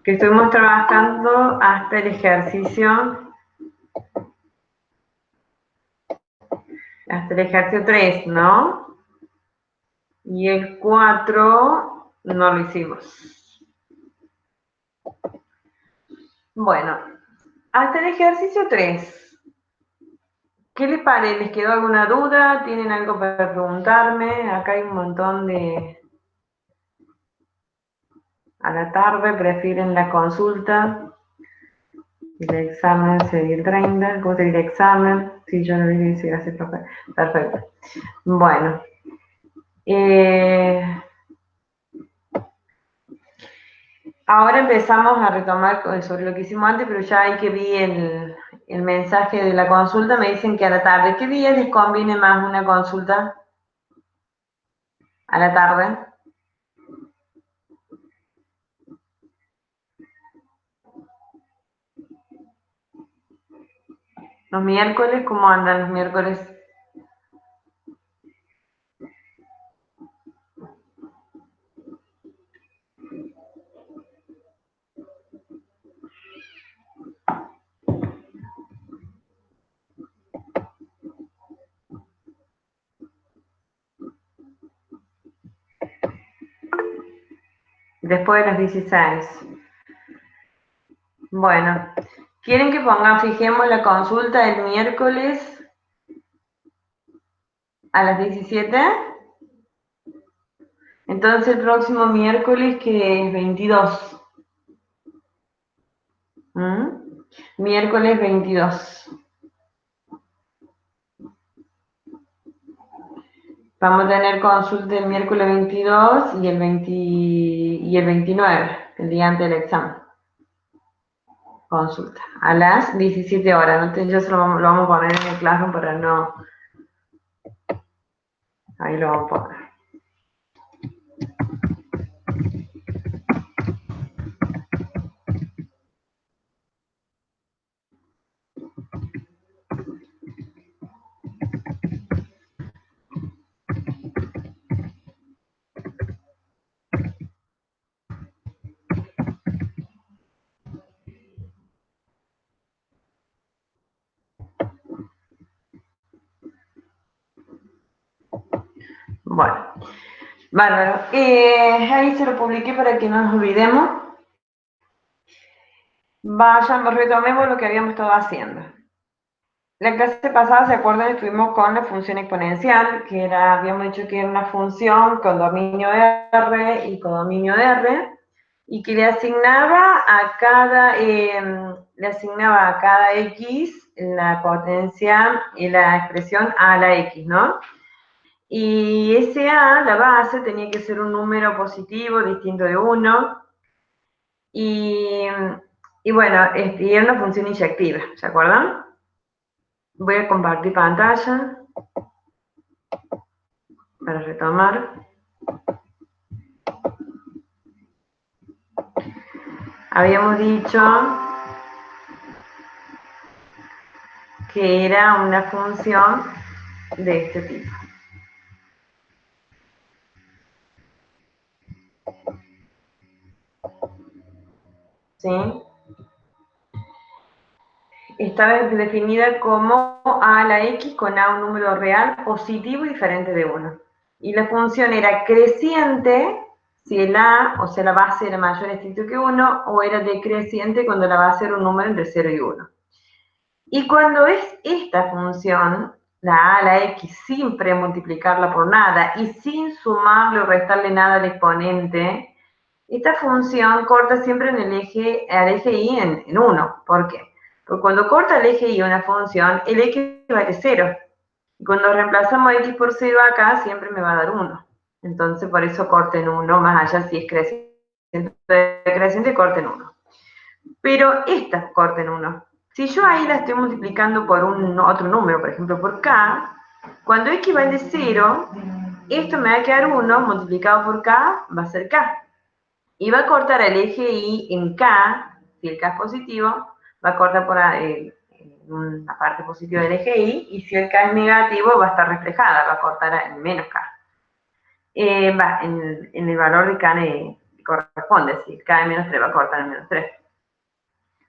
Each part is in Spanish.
que estuvimos trabajando hasta el ejercicio 3, ¿no? Y el 4 no lo hicimos. Bueno, hasta el ejercicio 3. ¿Qué les parece? ¿Les quedó alguna duda? ¿Tienen algo para preguntarme? Acá hay un montón de... A la tarde prefieren la consulta. El examen sería el 30. ¿Cómo sería el examen? Sí, yo lo dije, sí, gracias, profe. Perfecto. Bueno. Ahora empezamos a retomar sobre lo que hicimos antes, pero ya hay que vi el mensaje de la consulta, me dicen que a la tarde. ¿Qué día les conviene más una consulta? A la tarde. ¿Los miércoles? ¿Cómo andan los miércoles? Después de las 16. Bueno, ¿quieren que fijemos la consulta el miércoles a las 17? Entonces el próximo miércoles, que es 22. Miércoles 22. Vamos a tener consulta el miércoles 22 y el 29, el día antes del examen. Consulta, a las 17 horas. Entonces ya lo vamos a poner en el Classroom para no... Ahí lo vamos a poner. Bueno, bárbaro. Ahí se lo publiqué para que no nos olvidemos. Retomemos lo que habíamos estado haciendo. La clase pasada, ¿se acuerdan? Estuvimos con la función exponencial, que habíamos dicho que era una función con dominio R y codominio R, y que le asignaba a cada X la potencia y la expresión a la X, ¿no? Y ese A, la base, tenía que ser un número positivo distinto de 1, y bueno, y era una función inyectiva, ¿se acuerdan? Voy a compartir pantalla para retomar. Habíamos dicho que era una función de este tipo. ¿Sí? Estaba definida como a la X con A un número real positivo y diferente de 1. Y la función era creciente si el A, o sea, la base era mayor o estricto que 1, o era decreciente cuando la base era un número entre 0 y 1. Y cuando es esta función, la A a la X, sin premultiplicarla por nada y sin sumarle o restarle nada al exponente, esta función corta siempre al eje Y en 1. ¿Por qué? Porque cuando corta el eje Y una función, el X vale 0. Y cuando reemplazamos X por 0 acá, siempre me va a dar 1. Entonces, por eso corta en 1, más allá si es creciente o decreciente, corta en 1. Pero esta corta en 1. Si yo ahí la estoy multiplicando por otro número, por ejemplo por K, cuando X vale 0, esto me va a quedar 1 multiplicado por K, va a ser K. Y va a cortar el eje Y en K, si el K es positivo, va a cortar por una parte positiva del eje Y si el K es negativo, va a estar reflejada, va a cortar en menos K. Va en el valor de K corresponde, si K de menos 3 va a cortar en menos 3.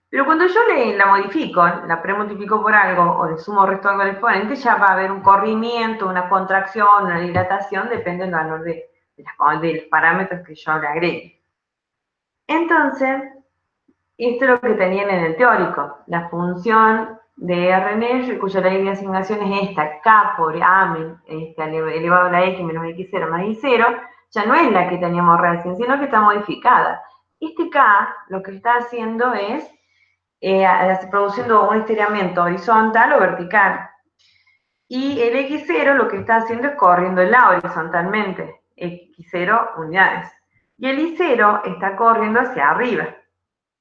Pero cuando yo la modifico, la premultiplico por algo o le sumo o resto algo al exponente, ya va a haber un corrimiento, una contracción, una dilatación, depende del valor de los parámetros que yo le agregue. Entonces, esto es lo que tenían en el teórico, la función de Rn, cuya ley de asignación es esta, k por a elevado a la x menos x0 más y0, ya no es la que teníamos recién, sino que está modificada. Este k lo que está haciendo es produciendo un estiramiento horizontal o vertical. Y el x0 lo que está haciendo es corriéndola horizontalmente, x0 unidades. Y el y0 está corriendo hacia arriba.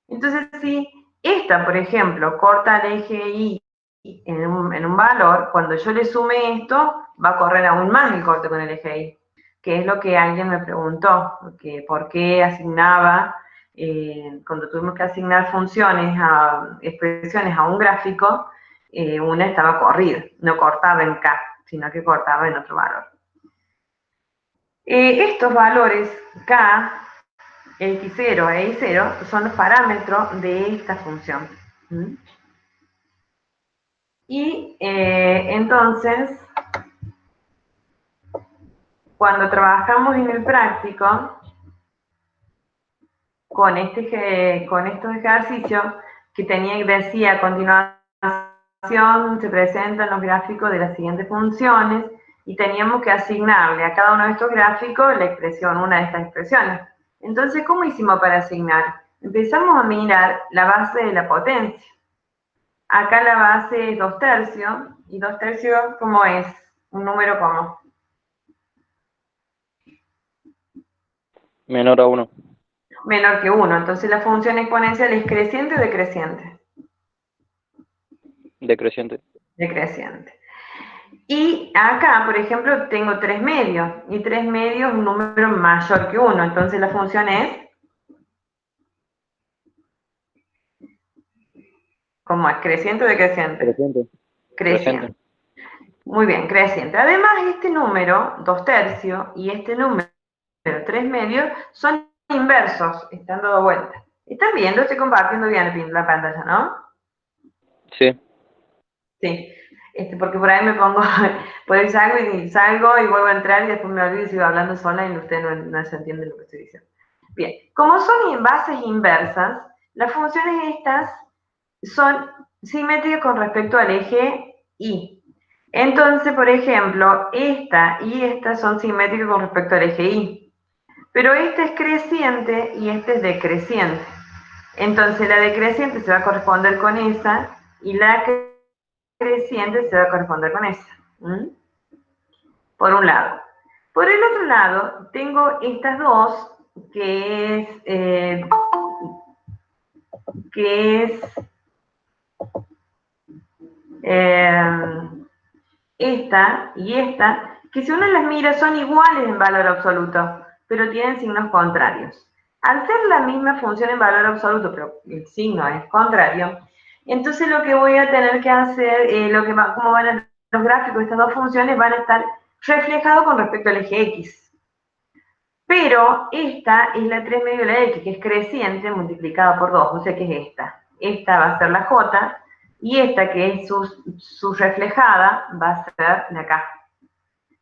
Entonces, si esta, por ejemplo, corta el eje Y en un valor, cuando yo le sume esto, va a correr aún más el corte con el eje Y, que es lo que alguien me preguntó, por qué asignaba, cuando tuvimos que asignar funciones a expresiones a un gráfico, una estaba corrida, no cortaba en K, sino que cortaba en otro valor. Estos valores K, X0 e Y0 son los parámetros de esta función. Y entonces, cuando trabajamos en el práctico, con estos ejercicios que decía a continuación, se presentan los gráficos de las siguientes funciones y teníamos que asignarle a cada uno de estos gráficos la expresión, una de estas expresiones. Entonces, ¿cómo hicimos para asignar? Empezamos a mirar la base de la potencia. Acá la base es 2/3, y 2/3, ¿cómo es? Un número como menor a 1. menor que 1. Entonces la función exponencial es creciente o decreciente. Decreciente. Decreciente. Y acá, por ejemplo, tengo 3 medios. Y 3 medios es un número mayor que 1. Entonces la función es, ¿cómo es? ¿Creciente o decreciente? Creciente. Creciente. Muy bien, creciente. Además, este número, 2/3, y este número, 3 medios, son inversos, están dando vuelta. ¿Están viendo? Estoy compartiendo bien la pantalla, ¿no? Sí. Sí, porque por ahí me pongo, por ahí salgo y vuelvo a entrar y después me olvido y sigo hablando sola y usted no se entiende lo que estoy diciendo. Bien, como son bases inversas, las funciones estas son simétricas con respecto al eje Y. Entonces, por ejemplo, esta y esta son simétricas con respecto al eje Y. Pero esta es creciente y esta es decreciente. Entonces, la decreciente se va a corresponder con esa y la creciente se va a corresponder con esa. Por un lado. Por el otro lado, tengo estas dos, que es esta y esta, que si uno las mira son iguales en valor absoluto, pero tienen signos contrarios. Al ser la misma función en valor absoluto, pero el signo es contrario, entonces lo que voy a tener que hacer, como van a, los gráficos de estas dos funciones van a estar reflejados con respecto al eje X. Pero esta es la 3 medio de la X, que es creciente multiplicada por 2, o sea que es esta. Esta va a ser la J, y esta que es su reflejada va a ser la K.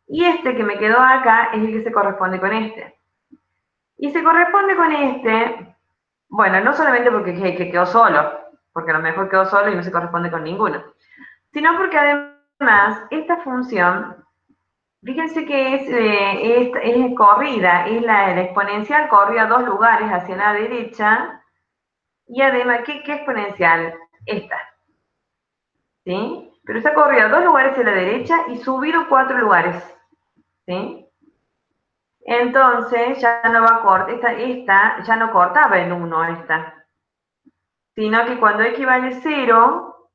Y este que me quedó acá es el que se corresponde con este. Y se corresponde con este, bueno, no solamente porque que quedó solo, porque a lo mejor quedó solo y no se corresponde con ninguno, sino porque además esta función, fíjense que es corrida, es la exponencial corrió a dos lugares hacia la derecha, y además, ¿qué exponencial? Esta, ¿sí? Pero está corrido a dos lugares hacia la derecha y subido 4 lugares, ¿sí? Entonces, ya no va a cortar, esta ya no cortaba en 1 esta, sino que cuando x vale 0,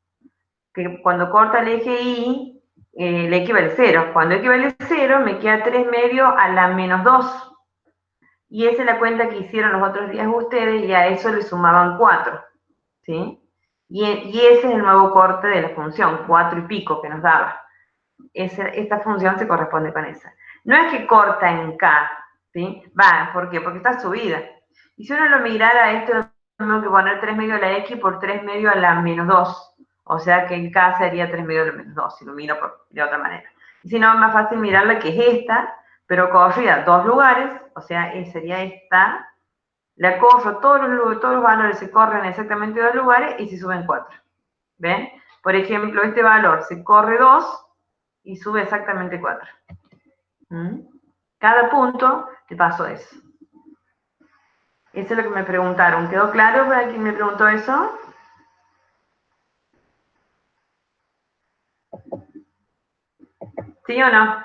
que cuando corta el eje Y, el x vale 0. Cuando x vale 0, me queda 3 medio a la menos 2. Y esa es la cuenta que hicieron los otros días ustedes y a eso le sumaban 4. ¿Sí? Y ese es el nuevo corte de la función, 4 y pico que nos daba. Esta función se corresponde con esa. No es que corta en K, ¿sí? ¿Por qué? Porque está subida. Y si uno lo mirara, esto tengo que poner 3 medios a la x por 3 medios a la menos 2. O sea que el k sería 3 medios a la menos 2, si lo miro de otra manera. Y si no, es más fácil mirarla, que es esta, pero corrida 2 lugares, o sea, sería esta. La corro, todos los valores se corren exactamente 2 lugares y se suben 4. ¿Ven? Por ejemplo, este valor se corre 2 y sube exactamente 4. Cada punto te paso eso. Eso es lo que me preguntaron. ¿Quedó claro para quien me preguntó eso? ¿Sí o no?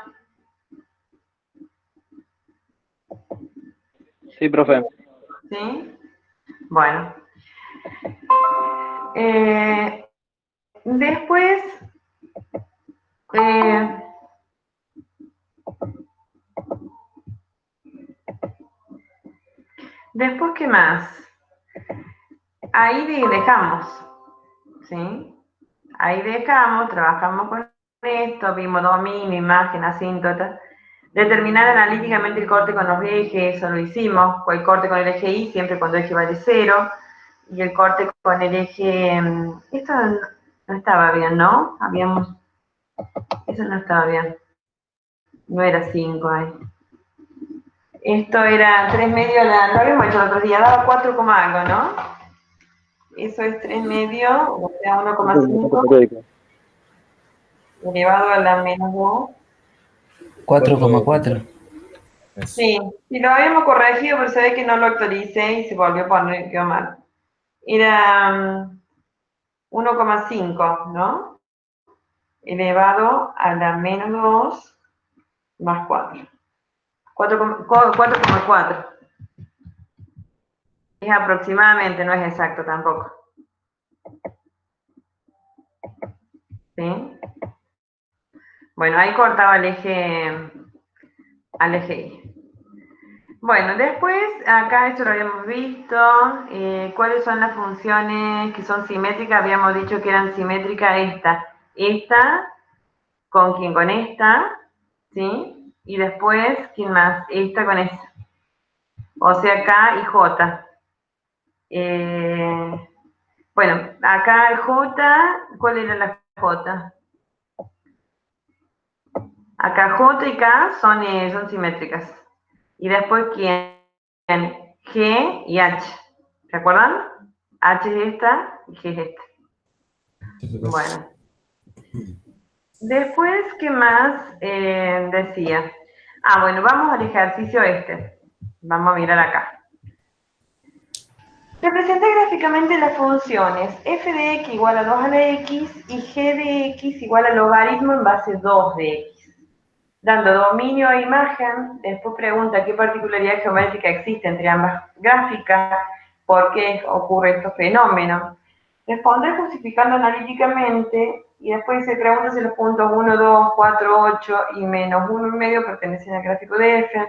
Sí, profe. ¿Sí? Bueno. Después, ¿qué más? Ahí dejamos, ¿sí? Ahí dejamos, trabajamos con esto, vimos dominio, imagen, asíntota. Determinar analíticamente el corte con los ejes, eso lo hicimos. El corte con el eje Y, siempre cuando el eje vale 0. Y el corte con el eje... Esto no estaba bien, ¿no? Eso no estaba bien. No era 5 ahí. Esto era 3 medios, lo habíamos hecho el otro día, daba 4, algo, ¿no? Eso es 3 medios, o sea, 1,5 elevado a la menos 2. 4,4. Sí, lo habíamos corregido, pero se ve que no lo actualicé y se volvió a poner, quedó mal. Era 1,5, ¿no? Elevado a la menos 2 más 4. 4,4. Es aproximadamente, no es exacto tampoco. ¿Sí? Bueno, ahí cortaba al eje Y. Bueno, después, acá esto lo habíamos visto. ¿Cuáles son las funciones que son simétricas? Habíamos dicho que eran simétricas esta, ¿con quién? Con esta, ¿sí? Y después, ¿quién más? Esta con esta. O sea, K y J. Bueno, acá el J, ¿cuál era la J? Acá J y K son simétricas. Y después, ¿quién? G y H. ¿Se acuerdan? H es esta y G es esta. Bueno. Después, ¿qué más decía? Bueno, vamos al ejercicio este. Vamos a mirar acá. Representa gráficamente las funciones f de x igual a 2 a la x y g de x igual al logaritmo en base 2 de x. Dando dominio a imagen, después pregunta qué particularidad geométrica existe entre ambas gráficas, por qué ocurre estos fenómenos. Responder justificando analíticamente y después se pregunta si los puntos 1, 2, 4, 8 y menos 1 y medio pertenecen al gráfico de f.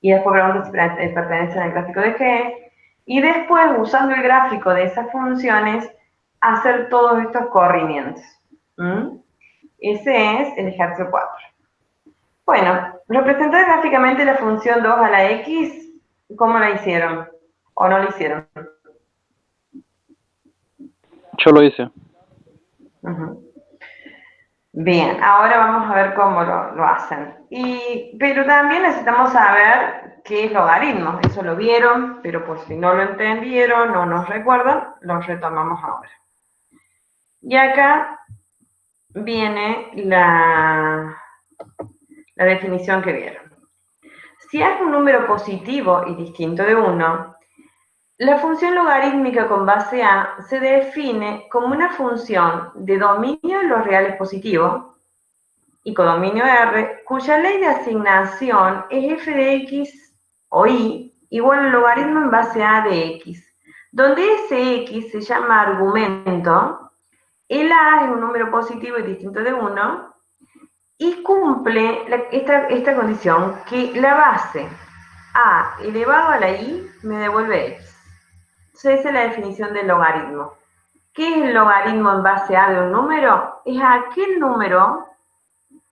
Y después pregunta si pertenecen al gráfico de g. Y después, usando el gráfico de esas funciones, hacer todos estos corrimientos. Ese es el ejercicio 4. Bueno, representar gráficamente la función 2 a la x, ¿cómo la hicieron? ¿O no la hicieron? Yo lo hice. Bien, ahora vamos a ver cómo lo hacen. Pero también necesitamos saber qué es logaritmo. Eso lo vieron, pero por si no lo entendieron o no recuerdan, lo retomamos ahora. Y acá viene la definición que vieron. Si es un número positivo y distinto de 1, la función logarítmica con base A se define como una función de dominio en los reales positivos y codominio R, cuya ley de asignación es f de x o y igual al logaritmo en base A de x, donde ese x se llama argumento, el A es un número positivo y distinto de 1, y cumple esta condición, que la base A elevado a la y me devuelve x. Entonces esa es la definición del logaritmo. ¿Qué es el logaritmo en base A de un número? Es aquel número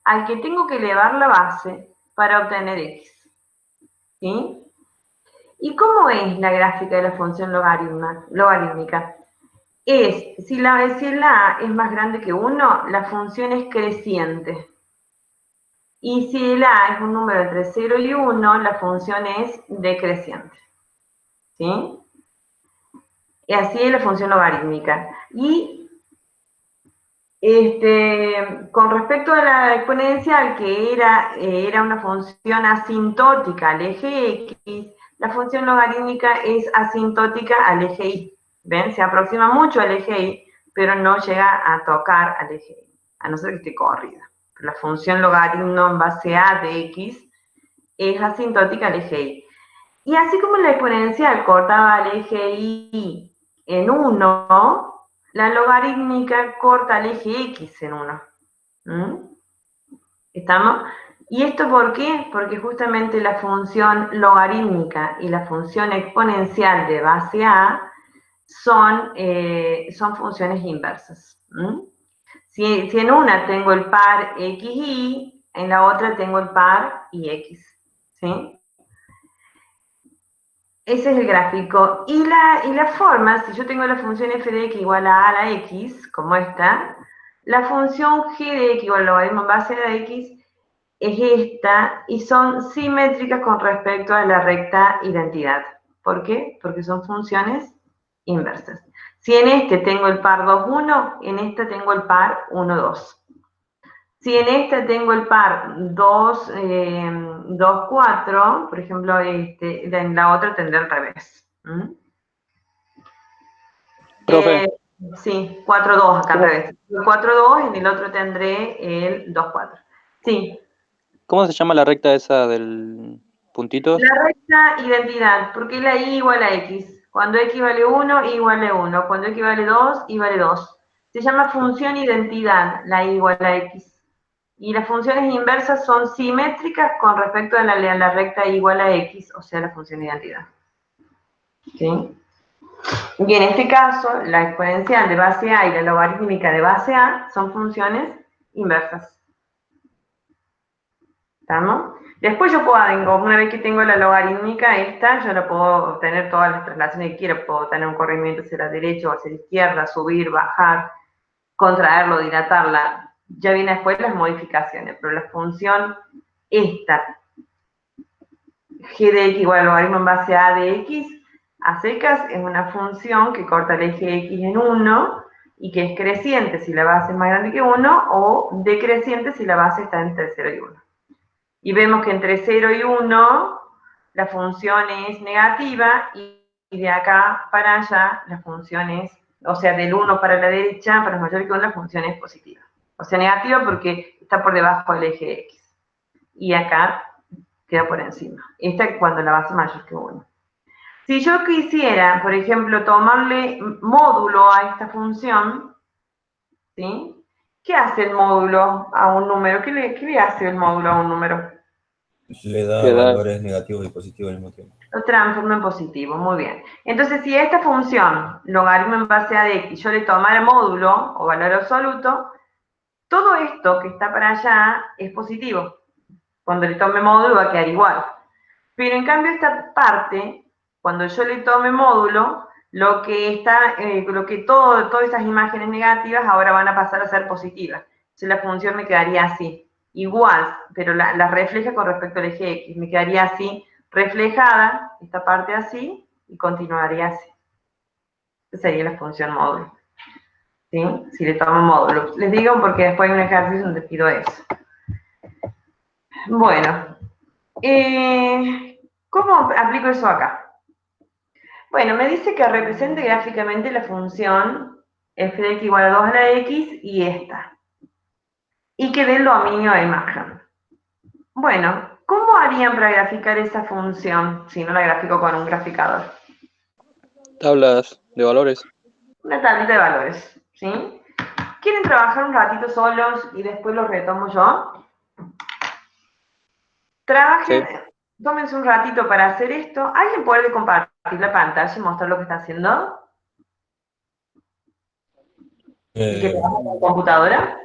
al que tengo que elevar la base para obtener x. ¿Sí? ¿Y cómo es la gráfica de la función logarítmica? Si la A es más grande que 1, la función es creciente. Y si el A es un número entre 0 y 1, la función es decreciente. ¿Sí? Y así es la función logarítmica. Y con respecto a la exponencial, que era una función asintótica al eje X, la función logarítmica es asintótica al eje Y. ¿Ven? Se aproxima mucho al eje Y, pero no llega a tocar al eje Y, a no ser que esté corrida. La función logaritmo en base a de X es asintótica al eje Y. Y así como la exponencial cortaba al eje Y en 1, la logarítmica corta el eje X en 1. ¿Estamos? ¿Y esto por qué? Porque justamente la función logarítmica y la función exponencial de base A son funciones inversas. Si en una tengo el par XY, en la otra tengo el par IX. ¿Sí? Ese es el gráfico. Y la forma, si yo tengo la función f de x igual a la x, como esta, la función g de x igual al logaritmo en base a la x es esta, y son simétricas con respecto a la recta identidad. ¿Por qué? Porque son funciones inversas. Si en este tengo el par 2, 1, en esta tengo el par 1, 2. Si en esta tengo el par 2, 2, 4, por ejemplo, en la otra tendré al revés. Profe, Sí, 4, 2 acá al ¿cómo, revés. El 4, 2, en el otro tendré el 2, 4. Sí, cómo se llama la recta esa del puntitos? la recta identidad, porque la y igual a x. Cuando x vale 1, y igual a 1. Cuando x vale 2, y vale 2. Se llama función identidad, la y igual a x. Y las funciones inversas son simétricas con respecto a la recta igual a x, o sea, la función de identidad. ¿Sí? Y en este caso, la exponencial de base A y la logarítmica de base A son funciones inversas. ¿Estamos? Después yo puedo, una vez que tengo la logarítmica esta, yo la puedo obtener todas las traslaciones que quiero. Puedo tener un corrimiento hacia la derecha o hacia la izquierda, subir, bajar, contraerlo, dilatarla. Ya viene después las modificaciones, pero la función esta, g de x igual al logaritmo en base a de x, a secas es una función que corta el eje x en 1 y que es creciente si la base es más grande que 1 o decreciente si la base está entre 0 y 1. Y vemos que entre 0 y 1 la función es negativa y de acá para allá la función es, o sea, del 1 para la derecha, para mayor que 1, la función es positiva. O sea, negativa porque está por debajo del eje x. Y acá queda por encima. Esta es cuando la base es mayor que 1. Si yo quisiera, por ejemplo, tomarle módulo a esta función, ¿sí? ¿Qué hace el módulo a un número? ¿Qué le hace el módulo a un número? Le da Que da, valores negativos y positivos al mismo tiempo. Lo transforma en positivo, muy bien. Entonces, si a esta función, logaritmo en base a de x, yo le tomara módulo o valor absoluto, todo esto que está para allá es positivo. Cuando le tome módulo va a quedar igual. Pero en cambio esta parte, cuando yo le tome módulo, todas esas imágenes negativas ahora van a pasar a ser positivas. Entonces la función me quedaría así, igual, pero la refleja con respecto al eje X. Me quedaría así, reflejada, esta parte así, y continuaría así. Esa sería la función módulo. ¿Sí? Si le tomo módulo. Les digo porque después hay un ejercicio donde pido eso. Bueno, ¿cómo aplico eso acá? Bueno, me dice que represente gráficamente la función f de x igual a 2 a la x y esta. Y que dé el dominio de imagen. Bueno, ¿cómo harían para graficar esa función si no la grafico con un graficador? tablas de valores. Una tablita de valores, ¿sí? ¿Quieren trabajar un ratito solos y después los retomo yo? Trabajen, Sí. tómense un ratito para hacer esto. ¿Alguien puede compartir la pantalla y mostrar lo que está haciendo? ¿Y que trabaja con computadora?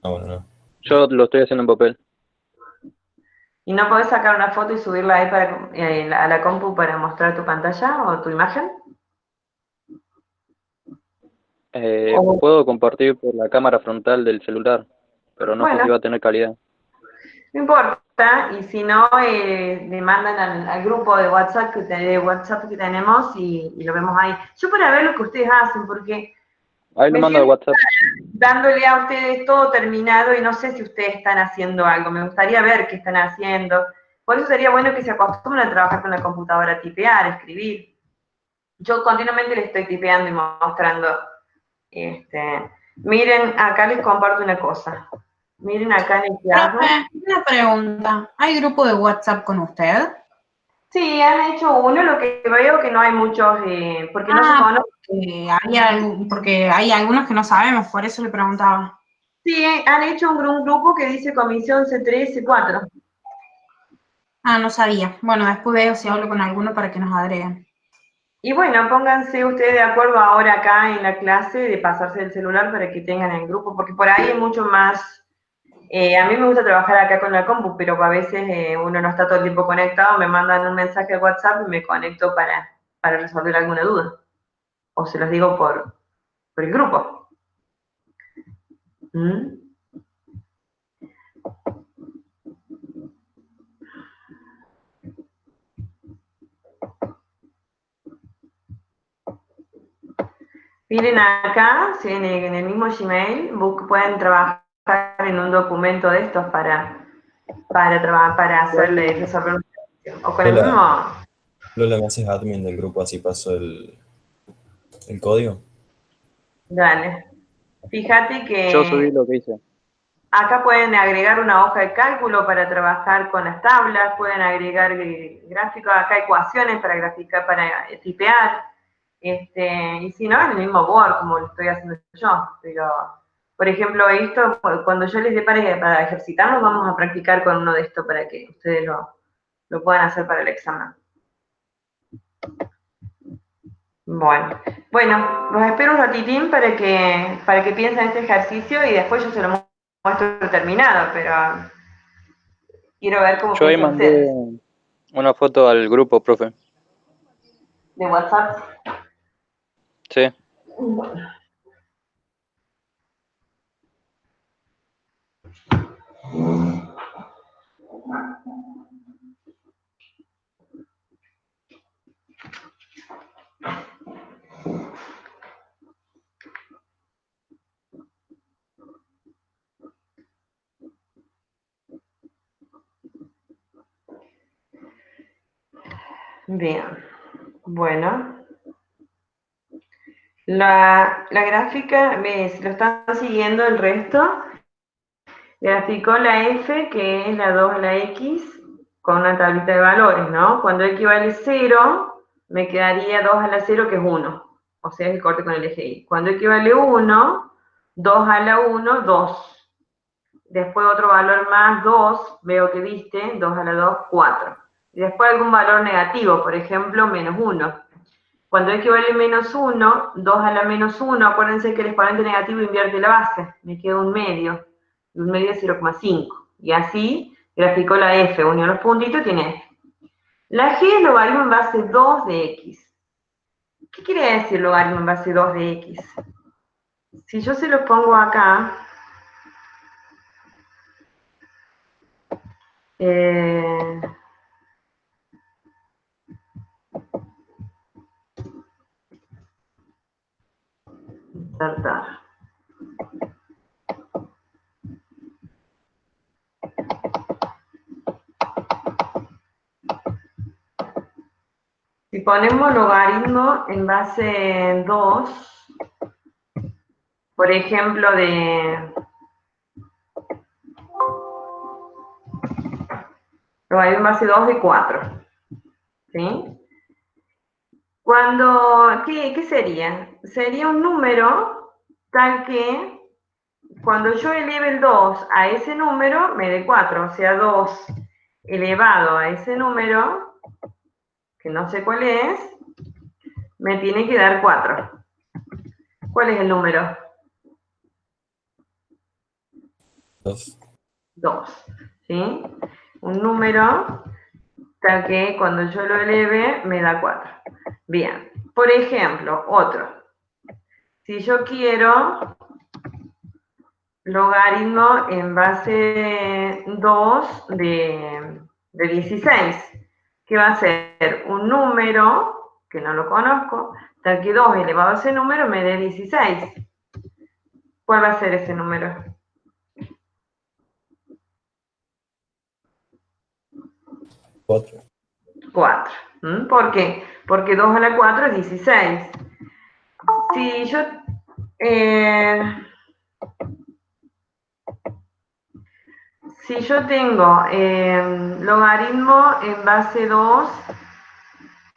Bueno, no. Yo lo estoy haciendo en papel. ¿Y no podés sacar una foto y subirla ahí a la compu para mostrar tu pantalla o tu imagen? O, Puedo compartir por la cámara frontal del celular, pero no sé si bueno, va a tener calidad. no importa, y si no, le mandan al grupo de WhatsApp que tenemos y lo vemos ahí. Yo para ver lo que ustedes hacen, porque Ahí le me mando al siento WhatsApp. dándole a ustedes todo terminado y no sé si ustedes están haciendo algo. Me gustaría ver qué están haciendo. Por eso sería bueno que se acostumbren a trabajar con la computadora, a tipear, a escribir. Yo continuamente les estoy tipeando y mostrando. Miren, acá les comparto una cosa. Miren acá en el que hago. Profe, una pregunta. ¿Hay grupo de WhatsApp con usted? Sí, han hecho uno, lo que veo que no hay muchos, porque no se conocen. Porque hay algunos que no sabemos, por eso le preguntaba. Sí, han hecho un grupo que dice Comisión C3, C4. Ah, no sabía. Bueno, después veo si hablo con alguno para que nos agreguen. Y bueno, pónganse ustedes de acuerdo ahora acá en la clase de pasarse el celular para que tengan el grupo, porque por ahí hay mucho más. A mí me gusta trabajar acá con la compu, pero a veces uno no está todo el tiempo conectado, me mandan un mensaje de WhatsApp y me conecto para resolver alguna duda. O se los digo por el grupo. ¿Mm? Miren acá, sí, en el mismo Gmail, pueden trabajar en un documento de estos para hacerle resolver una situación. O con el mismo. Lola, ¿me haces admin del grupo así paso el código? Dale. Fíjate Yo subí que lo que hice. acá pueden agregar una hoja de cálculo para trabajar con las tablas, pueden agregar gráficos, acá ecuaciones para graficar, para tipear. Y si no, en el mismo Word, como lo estoy haciendo yo. Pero, por ejemplo, esto, cuando yo les dé para ejercitarnos, vamos a practicar con uno de estos para que ustedes lo puedan hacer para el examen. Bueno, los espero un ratitín para que piensen este ejercicio y después yo se lo muestro terminado, pero quiero ver cómo Yo ahí piensan mandé ustedes. una foto al grupo, profe. De WhatsApp. Sí. Bueno. Bien, bueno. La gráfica, si lo están siguiendo el resto, graficó la F, que es la 2 a la X, con una tablita de valores, ¿no? Cuando X vale 0, me quedaría 2 a la 0, que es 1. O sea, es el corte con el eje Y. Cuando X vale 1, 2 a la 1, 2. Después otro valor más, 2, veo que viste, 2 a la 2, 4. Y después algún valor negativo, por ejemplo, menos 1. Cuando X vale menos 1, 2 a la menos 1, acuérdense que el exponente negativo invierte la base, me queda un medio, y un medio es 0,5. Y así graficó la F, unió los puntitos, tiene F. La G es logaritmo en base 2 de X. ¿Qué quiere decir logaritmo en base 2 de X? Si yo se los pongo acá, insertar. Si ponemos logaritmo en base 2, por ejemplo, logaritmo en base 2 de 4, ¿sí? ¿Qué sería? Sería un número tal que cuando yo eleve el 2 a ese número, me dé 4, o sea, 2 elevado a ese número, que no sé cuál es, me tiene que dar 4. ¿Cuál es el número? 2. 2, ¿sí? un número tal que cuando yo lo eleve me da 4. Bien, por ejemplo, otro. Si yo quiero logaritmo en base 2 de 16, que va a ser un número, que no lo conozco, tal que 2 elevado a ese número me dé 16. ¿Cuál va a ser ese número? 4. 4. ¿Por qué? Porque 2 a la 4 es 16. Si yo... si yo tengo logaritmo en base 2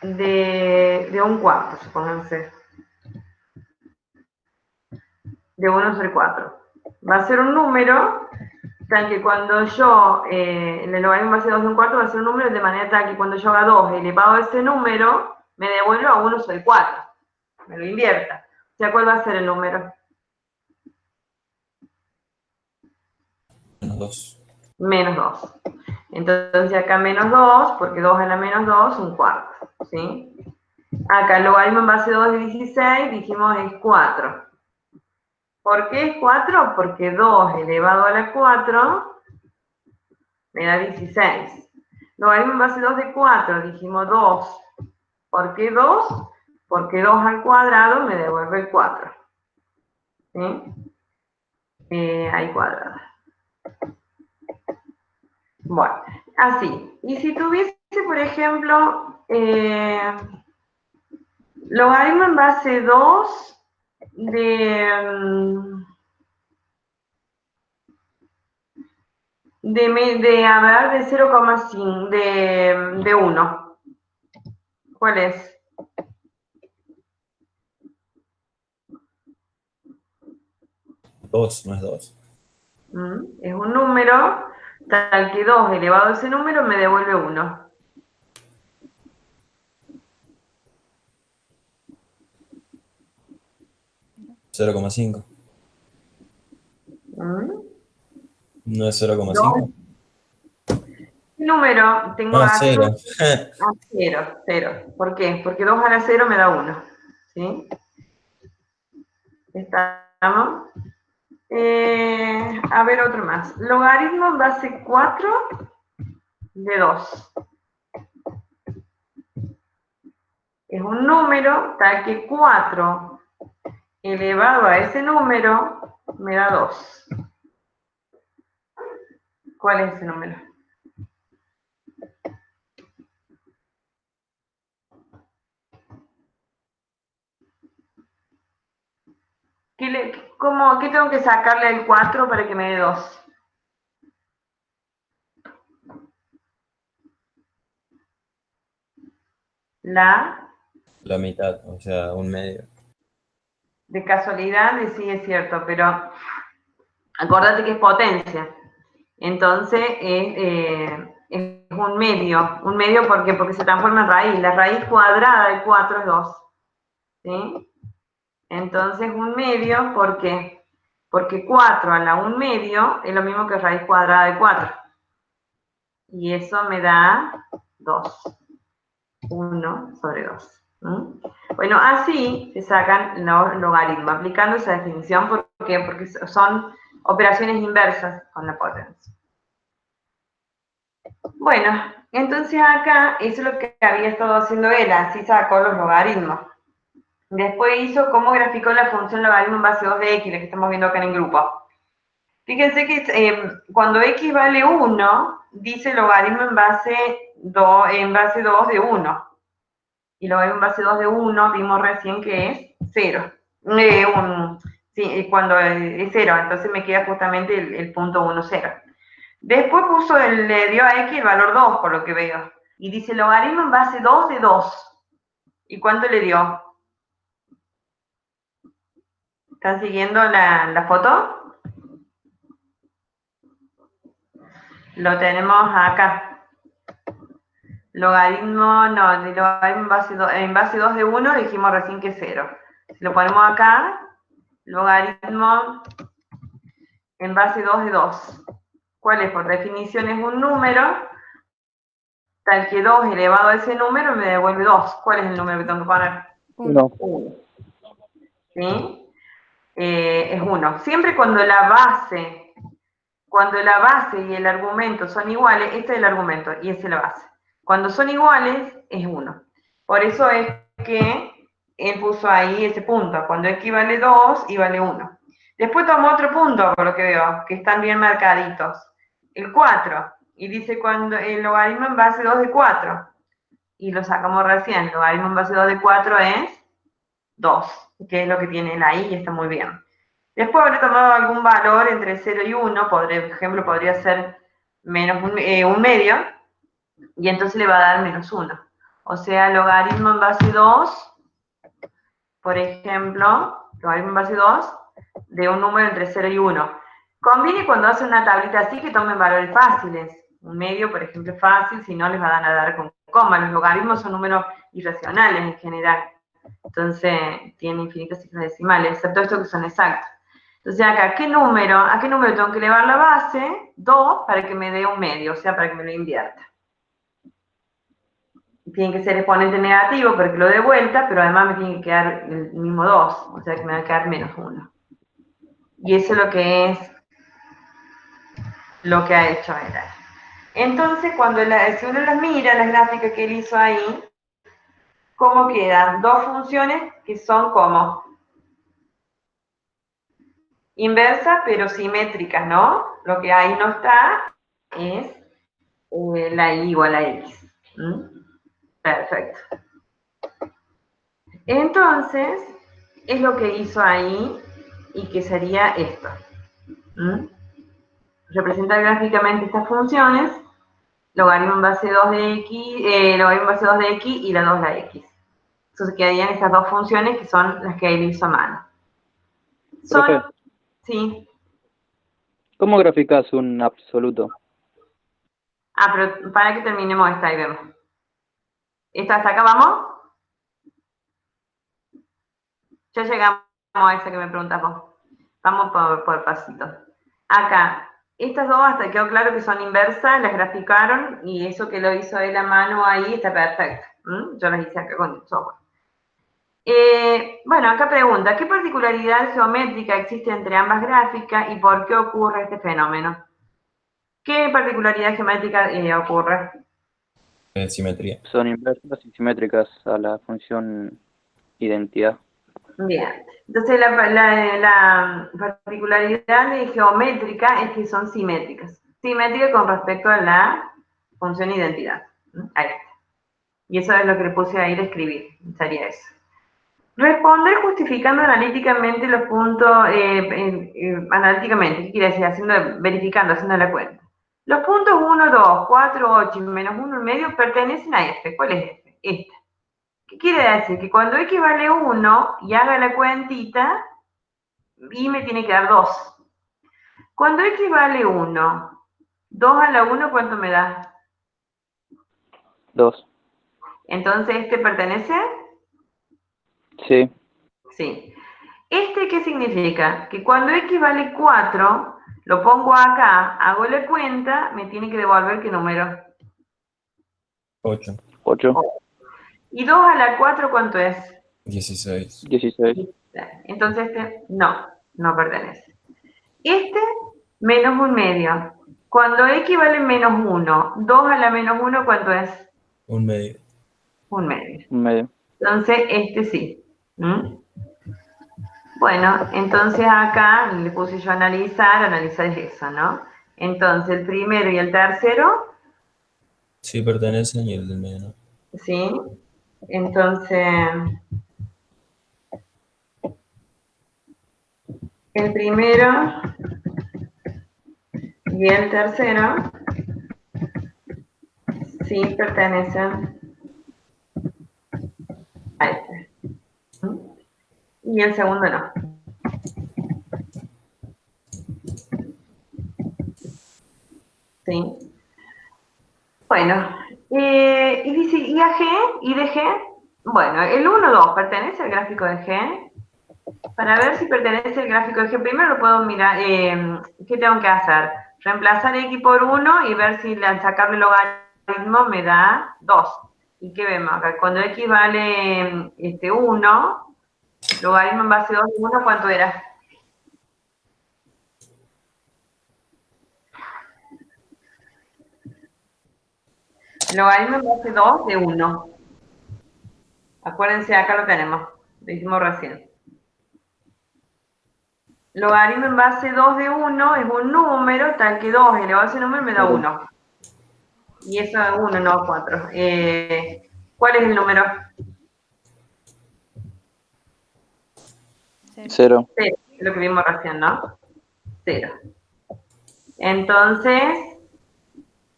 de un cuarto, supónganse, de 1 sobre 4, va a ser un número tal que cuando yo, el logaritmo en base 2 de un cuarto va a ser un número de manera tal que cuando yo haga 2 elevado a ese número, me devuelva a 1 sobre 4, me lo invierta. O sea, ¿cuál va a ser el número? Menos 2. Menos 2. Entonces acá menos 2, porque 2 a la menos 2, un cuarto, ¿sí? Acá el logaritmo en base 2 de 16, dijimos es 4. ¿Por qué es 4? Porque 2 elevado a la 4 me da 16. Logaritmo en base 2 de 4, dijimos 2. ¿Por qué 2? Porque 2 al cuadrado me devuelve el 4. ¿Sí? Ahí cuadrado. Bueno, así. Y si tuviese, por ejemplo, logaritmo en base 2 de a ver, de 0,5, de 1. ¿Cuál es? 2, no es 2. Es un número, tal que 2 elevado a ese número me devuelve 1. ¿0,5? ¿Mm? ¿No es 0,5? ¿Qué número tengo Ah, aquí? 0. 0, 0. ¿Por qué? Porque 2 a la 0 me da 1. ¿Sí? ¿Estamos? A ver, otro más. Logaritmo en base 4 de 2. Es un número tal que 4 elevado a ese número me da 2. ¿Cuál es ese número? ¿Qué tengo que sacarle al 4 para que me dé 2? La mitad, o sea, un medio. De casualidad, sí es cierto, pero acordate que es potencia. Entonces es un medio porque se transforma en raíz. La raíz cuadrada de 4 es 2. ¿Sí? Entonces un medio, ¿por qué? Porque 4 a la 1 medio es lo mismo que raíz cuadrada de 4. Y eso me da 2. 1 sobre 2. Bueno, así se sacan los logaritmos, aplicando esa definición. ¿Por qué? Porque son operaciones inversas con la potencia. Bueno, entonces acá eso es lo que había estado haciendo él, así sacó los logaritmos. Después hizo cómo graficó la función logaritmo en base 2 de x, la que estamos viendo acá en el grupo. Fíjense que cuando x vale 1, dice logaritmo en base 2 de 1. Y logaritmo en base 2 de 1 vimos recién que es 0. Sí, cuando es 0, entonces me queda justamente el punto 1, 0. Después le dio a x el valor 2, por lo que veo. Y dice logaritmo en base 2 de 2. ¿Y cuánto le dio? ¿Están siguiendo la foto? Lo tenemos acá. Logaritmo, no, de logaritmo en base 2 de 1 dijimos recién que es 0. Si lo ponemos acá, logaritmo en base 2 de 2. ¿Cuál es? Por definición es un número tal que 2 elevado a ese número me devuelve 2. ¿Cuál es el número que tengo que poner? 1. 1. ¿Sí? Es 1. Siempre cuando la base y el argumento son iguales, este es el argumento y esta es la base. Cuando son iguales, es 1. Por eso es que él puso ahí ese punto. Cuando x vale 2 y vale 1. Después tomó otro punto, por lo que veo, que están bien marcaditos. El 4. Y dice cuando el logaritmo en base 2 de 4. Y lo sacamos recién. El logaritmo en base 2 de 4 es 2, que es lo que tiene la i y está muy bien. Después habré tomado algún valor entre 0 y 1, por ejemplo, podría ser menos un medio, y entonces le va a dar menos 1. O sea, logaritmo en base 2, por ejemplo, logaritmo en base 2 de un número entre 0 y 1. Conviene cuando hacen una tablita así que tomen valores fáciles. Un medio, por ejemplo, es fácil, si no les van a dar con coma. Los logaritmos son números irracionales en general. Entonces, tienen infinitas cifras decimales, excepto estos que son exactos. Entonces, acá, ¿a qué número tengo que elevar la base? 2 para que me dé un medio, o sea, para que me lo invierta. Tiene que ser exponente negativo porque lo dé vuelta, pero además me tiene que quedar el mismo 2, o sea que me va a quedar menos 1. Y eso es lo que ha hecho él. Entonces, si uno las mira, las gráficas que él hizo ahí, ¿cómo quedan? Dos funciones que son como inversas, pero simétricas, ¿no? Lo que ahí no está es la y igual a x. Perfecto. Entonces, es lo que hizo ahí y que sería esto. Representar gráficamente estas funciones, logaritmo en base 2 de x, logaritmo en base 2 de x y la 2 la x. Entonces quedarían estas dos funciones que son las que él hizo a mano. Profe, Sí. ¿cómo graficas un absoluto? Pero para que terminemos esta y vemos. ¿Esta hasta acá vamos? Ya llegamos a esa que me preguntas vos. Vamos por pasitos. Acá, estas dos hasta quedó claro que son inversas, las graficaron y eso que lo hizo él a mano ahí está perfecto. Yo las hice acá con el software. Bueno, acá pregunta, ¿qué particularidad geométrica existe entre ambas gráficas y por qué ocurre este fenómeno? ¿Qué particularidad geométrica ocurre? Simetría. Son inversas y simétricas a la función identidad. Bien, entonces la particularidad geométrica es que son simétricas. Simétricas con respecto a la función identidad. Ahí está. Y eso es lo que le puse ahí de escribir. Sería eso. Responder justificando analíticamente los puntos, analíticamente, ¿qué quiere decir? Verificando, haciendo la cuenta. Los puntos 1, 2, 4, 8 y menos 1 y medio pertenecen a F. ¿Cuál es F? Esta. ¿Qué quiere decir? Que cuando x vale 1 y haga la cuentita, y me tiene que dar 2. Cuando x vale 1, 2 a la 1, ¿cuánto me da? 2. Entonces, ¿este pertenece? Sí. Sí. ¿Este qué significa? Que cuando x vale 4, lo pongo acá, hago la cuenta, me tiene que devolver ¿qué número? 8. 8. ¿Y 2 a la 4 cuánto es? 16. 16. Entonces este no pertenece. Este, menos un medio. Cuando x vale menos 1, 2 a la menos 1, ¿cuánto es? Un medio. Un medio. Un medio. Entonces, este sí. Bueno, entonces acá le puse yo analizar es eso, ¿no? Entonces, el primero y el tercero, Sí pertenecen y el del medio no. ¿sí? Entonces, el primero y el tercero, sí pertenecen a este. Y el segundo no. ¿Sí? Bueno, y dice, ¿y a G? ¿Y de G? Bueno, el 1, 2, ¿pertenece al gráfico de G? Para ver si pertenece al gráfico de G, primero lo puedo mirar, ¿qué tengo que hacer? Reemplazar X por 1 y ver si al sacarle logaritmo logaritmo me da 2. ¿Y qué vemos acá? Cuando x vale 1, logaritmo en base 2 de 1, ¿cuánto era? Logaritmo en base 2 de 1. Acuérdense, acá lo tenemos. Lo hicimos recién. Logaritmo en base 2 de 1 es un número tal que 2 elevado a ese número me da 1. Y eso es 1, no 4. ¿Cuál es el número? 0. 0. Es lo que vimos recién, ¿no? 0. Entonces,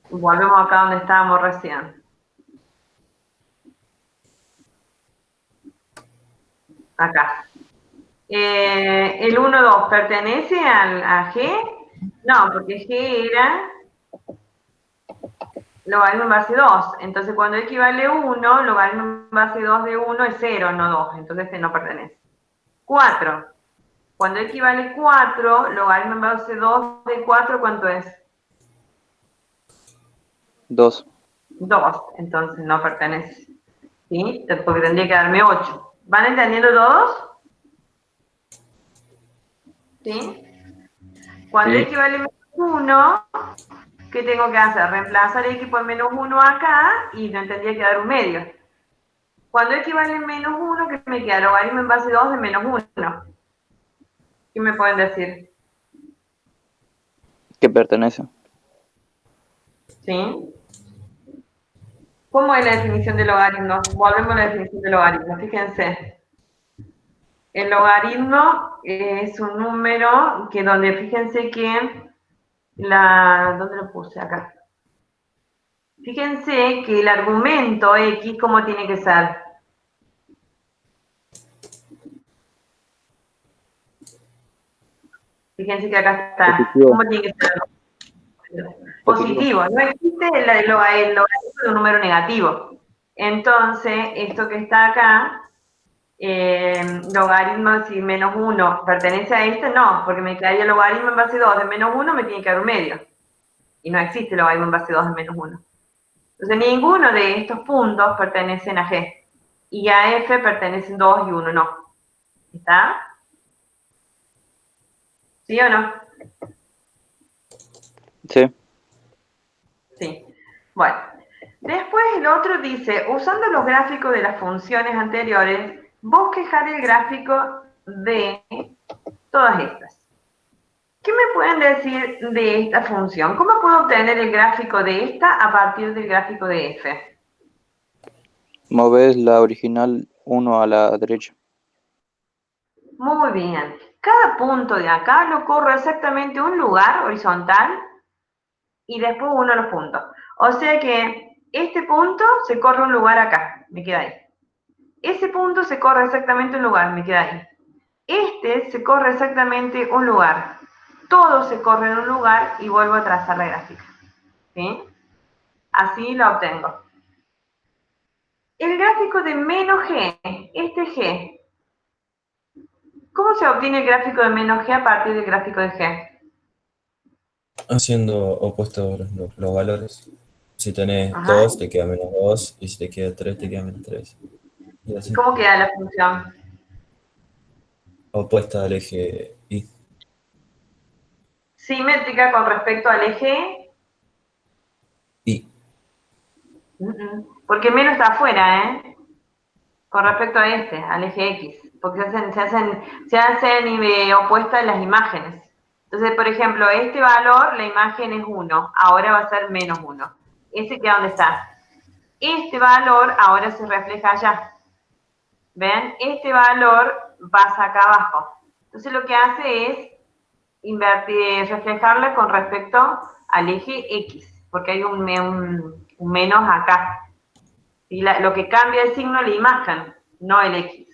volvemos acá donde estábamos recién. Acá. ¿El 1, 2 pertenece a G? No, porque G era logaritmo en base 2. Entonces, cuando x vale 1, logaritmo en base 2 de 1 es 0, no 2. Entonces, este no pertenece. 4. Cuando x vale 4, logaritmo en base 2 de 4, ¿cuánto es? 2. 2. Entonces, no pertenece. ¿Sí? Porque tendría que darme 8. ¿Van entendiendo todos? ¿Sí? Cuando Sí. x vale menos 1, ¿qué tengo que hacer? Reemplazar x por menos 1 acá y me tendría que dar un medio. Cuando x vale menos 1, ¿qué me queda? Logaritmo en base 2 de menos 1. ¿Qué me pueden decir? Que pertenece. ¿Sí? ¿Cómo es la definición de logaritmo? Volvemos a la definición de logaritmo. Fíjense. El logaritmo es un número que donde, fíjense que ¿dónde lo puse? Acá. Fíjense que el argumento x, ¿cómo tiene que ser? Fíjense que acá está. Positivo. ¿Cómo tiene que ser? Positivo. No existe el logaritmo de un número negativo. Entonces, esto que está acá, logaritmo si menos 1 pertenece a este, no, porque me quedaría logaritmo en base 2 de menos 1, me tiene que dar un medio. Y no existe logaritmo en base 2 de menos 1. Entonces, ninguno de estos puntos pertenecen a G. Y a F pertenecen 2 y 1 no. ¿Está? ¿Sí o no? Sí. Sí. Bueno. Después el otro dice, usando los gráficos de las funciones anteriores, bosquejar el gráfico de todas estas. ¿Qué me pueden decir de esta función? ¿Cómo puedo obtener el gráfico de esta a partir del gráfico de f? Moves la original 1 a la derecha. Muy bien. Cada punto de acá lo corro exactamente un lugar horizontal y después uno de los puntos. O sea que este punto se corre un lugar acá, me queda ahí. Ese punto se corre exactamente un lugar, me queda ahí. Este se corre exactamente un lugar. Todo se corre en un lugar y vuelvo a trazar la gráfica. ¿Sí? Así lo obtengo. El gráfico de menos g, este g. ¿Cómo se obtiene el gráfico de menos g a partir del gráfico de g? Haciendo opuestos los valores. Si tenés Ajá. 2, te queda menos 2, y si te queda 3, te queda menos 3. Y ¿Y así. cómo queda la función? Opuesta al eje Y. Simétrica con respecto al eje. Y. Porque menos está afuera, ¿eh? Con respecto a este, al eje X. Porque se hacen opuestas las imágenes. Entonces, por ejemplo, este valor, la imagen es 1, ahora va a ser menos 1. Ese queda donde está. Este valor ahora se refleja allá. ¿Ven? Este valor pasa acá abajo. Entonces lo que hace es reflejarla con respecto al eje X, porque hay un menos acá. Y lo que cambia el signo es la imagen, no el X.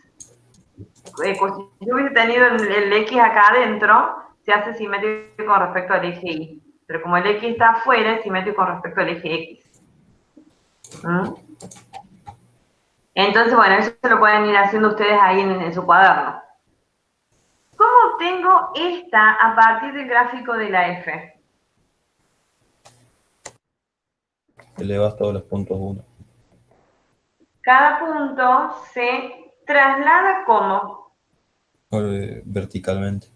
Si yo hubiese tenido el X acá adentro, se hace simétrico con respecto al eje Y. Pero como el X está afuera, es simétrico con respecto al eje X. ¿Mm? Entonces, bueno, eso lo pueden ir haciendo ustedes ahí en su cuaderno. ¿Cómo obtengo esta a partir del gráfico de la F? elevas todos los puntos 1. Cada punto se traslada como Verticalmente.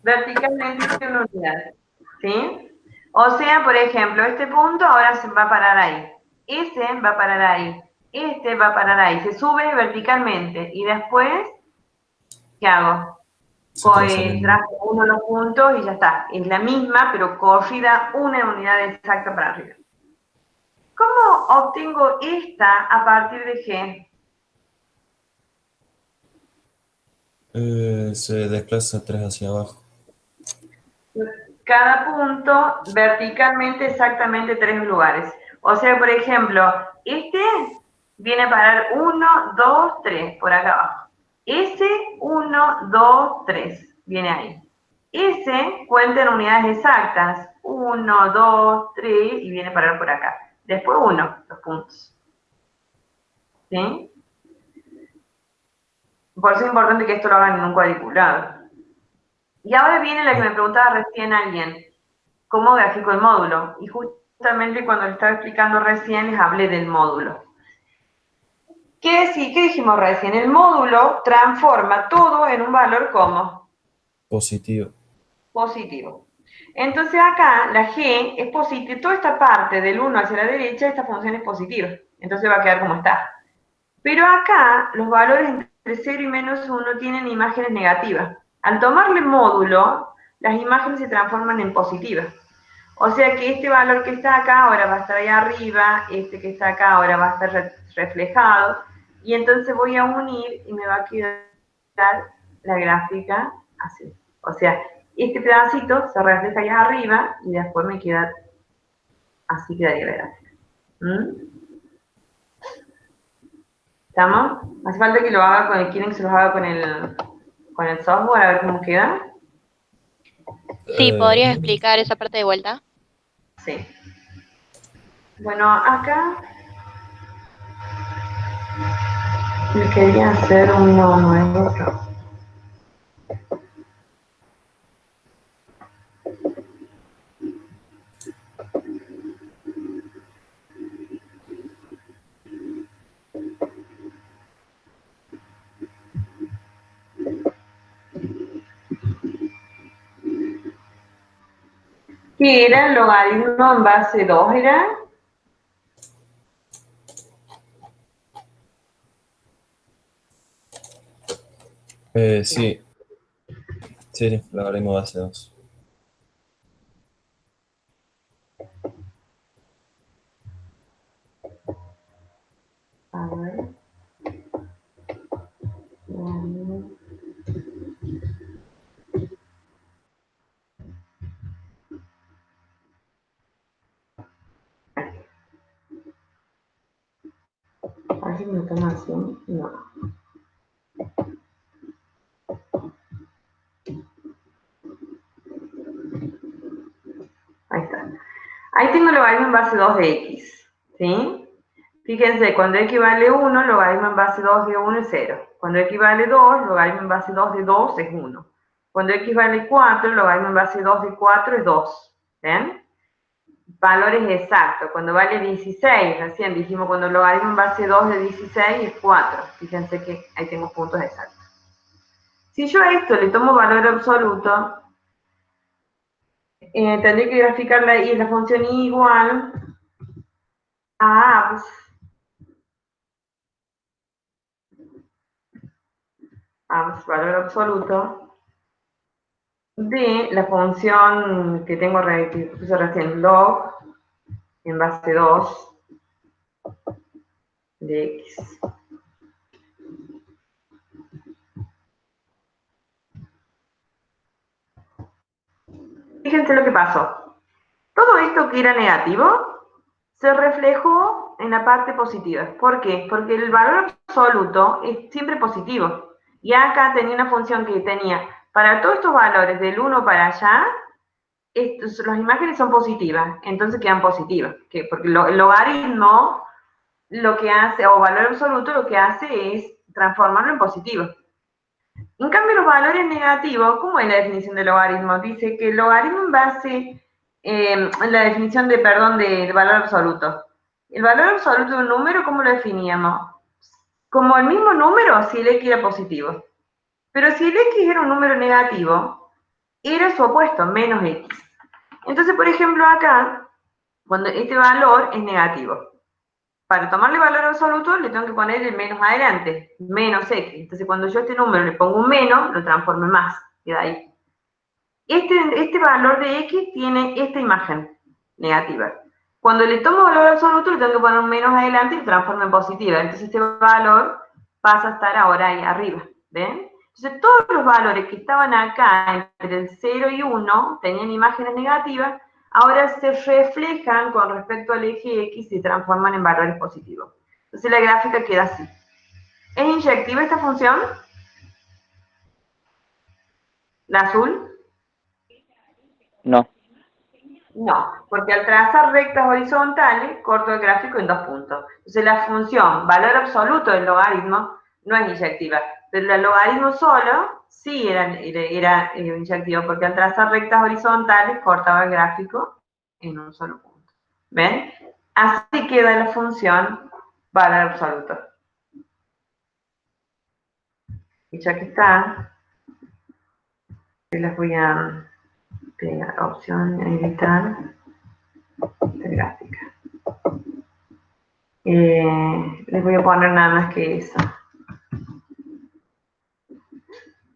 verticalmente una unidad, ¿sí? O sea, por ejemplo, este punto ahora se va a parar ahí, ese va a parar ahí, este va a parar ahí, se sube verticalmente y después, ¿qué hago? Se traza Trazo uno de los puntos y ya está, es la misma, pero corrida una unidad exacta para arriba. ¿Cómo obtengo esta a partir de G? se desplaza 3 hacia abajo. Cada punto verticalmente exactamente 3 lugares. O sea, por ejemplo, este viene a parar 1, 2, 3, por acá abajo. Ese 1, 2, 3, viene ahí. Ese cuenta en unidades exactas. 1, 2, 3 y viene a parar por acá. Después 1, los puntos. ¿Sí? Por eso es importante que esto lo hagan en un cuadriculado. Y ahora viene la que me preguntaba recién alguien. ¿Cómo grafico el módulo? Y justamente cuando le estaba explicando recién les hablé del módulo. ¿Qué dijimos recién? El módulo transforma todo en un valor como Positivo. positivo. Entonces acá la G es positiva, toda esta parte del 1 hacia la derecha, esta función es positiva. Entonces va a quedar como está. Pero acá los valores entre 0 y menos 1 tienen imágenes negativas. Al tomarle módulo, las imágenes se transforman en positivas. O sea que este valor que está acá ahora va a estar ahí arriba, este que está acá ahora va a estar reflejado, y entonces voy a unir y me va a quedar la gráfica así. O sea, este pedacito se refleja allá arriba y después me queda, así quedaría la gráfica. ¿Estamos? Hace falta que lo haga quieren que se los haga con el software, a ver cómo queda. Sí, ¿podrías explicar esa parte de vuelta? Sí. Bueno, acá le quería hacer uno nuevo. ¿Qué era el logaritmo en base 2? ¿Era? Sí. Sí, logaritmo base 2. A ver. A ver si me toma así. No. Ahí está. Ahí tengo el logaritmo en base 2 de x. ¿Sí? Fíjense, cuando x vale 1, logaritmo en base 2 de 1 es 0. Cuando x vale 2, logaritmo en base 2 de 2 es 1. Cuando x vale 4, logaritmo en base 2 de 4 es 2. ¿Ven? Valores exactos. Cuando vale 16, recién dijimos cuando el logaritmo en base 2 de 16 es 4. Fíjense que ahí tengo puntos exactos. Si yo a esto le tomo valor absoluto, tendré que graficar la función y igual a abs, valor absoluto, de la función que tengo que puse recién, log en base 2 de x. Fíjense lo que pasó. Todo esto que era negativo se reflejó en la parte positiva. ¿Por qué? Porque el valor absoluto es siempre positivo. Y acá tenía una función que tenía, para todos estos valores del 1 para allá, las imágenes son positivas, entonces quedan positivas. Porque el logaritmo lo que hace, o valor absoluto, lo que hace es transformarlo en positivo. En cambio, los valores negativos, ¿cómo es la definición de logaritmo? Dice que el logaritmo en base, la definición de valor absoluto. El valor absoluto de un número, ¿cómo lo definíamos? Como el mismo número si el x era positivo. Pero si el x era un número negativo, era su opuesto, menos x. Entonces, por ejemplo, acá, cuando este valor es negativo, para tomarle valor absoluto le tengo que poner el menos adelante, menos x. Entonces, cuando yo a este número le pongo un menos, lo transformo en más, queda ahí. Este valor de x tiene esta imagen negativa. Cuando le tomo valor absoluto, le tengo que poner un menos adelante y lo transformo en positiva. Entonces este valor pasa a estar ahora ahí arriba. ¿Ven? Entonces todos los valores que estaban acá entre el 0 y 1 tenían imágenes negativas, ahora se reflejan con respecto al eje X y se transforman en valores positivos. Entonces la gráfica queda así. ¿Es inyectiva esta función? ¿La azul? No. No, porque al trazar rectas horizontales, corto el gráfico en 2 puntos. Entonces la función valor absoluto del logaritmo no es inyectiva, pero el logaritmo solo sí era inyectivo, porque al trazar rectas horizontales cortaba el gráfico en un solo punto. ¿Ven? Así queda la función valor absoluto. Y ya que está, les voy a pegar opción, editar, gráfica. Les voy a poner nada más que eso.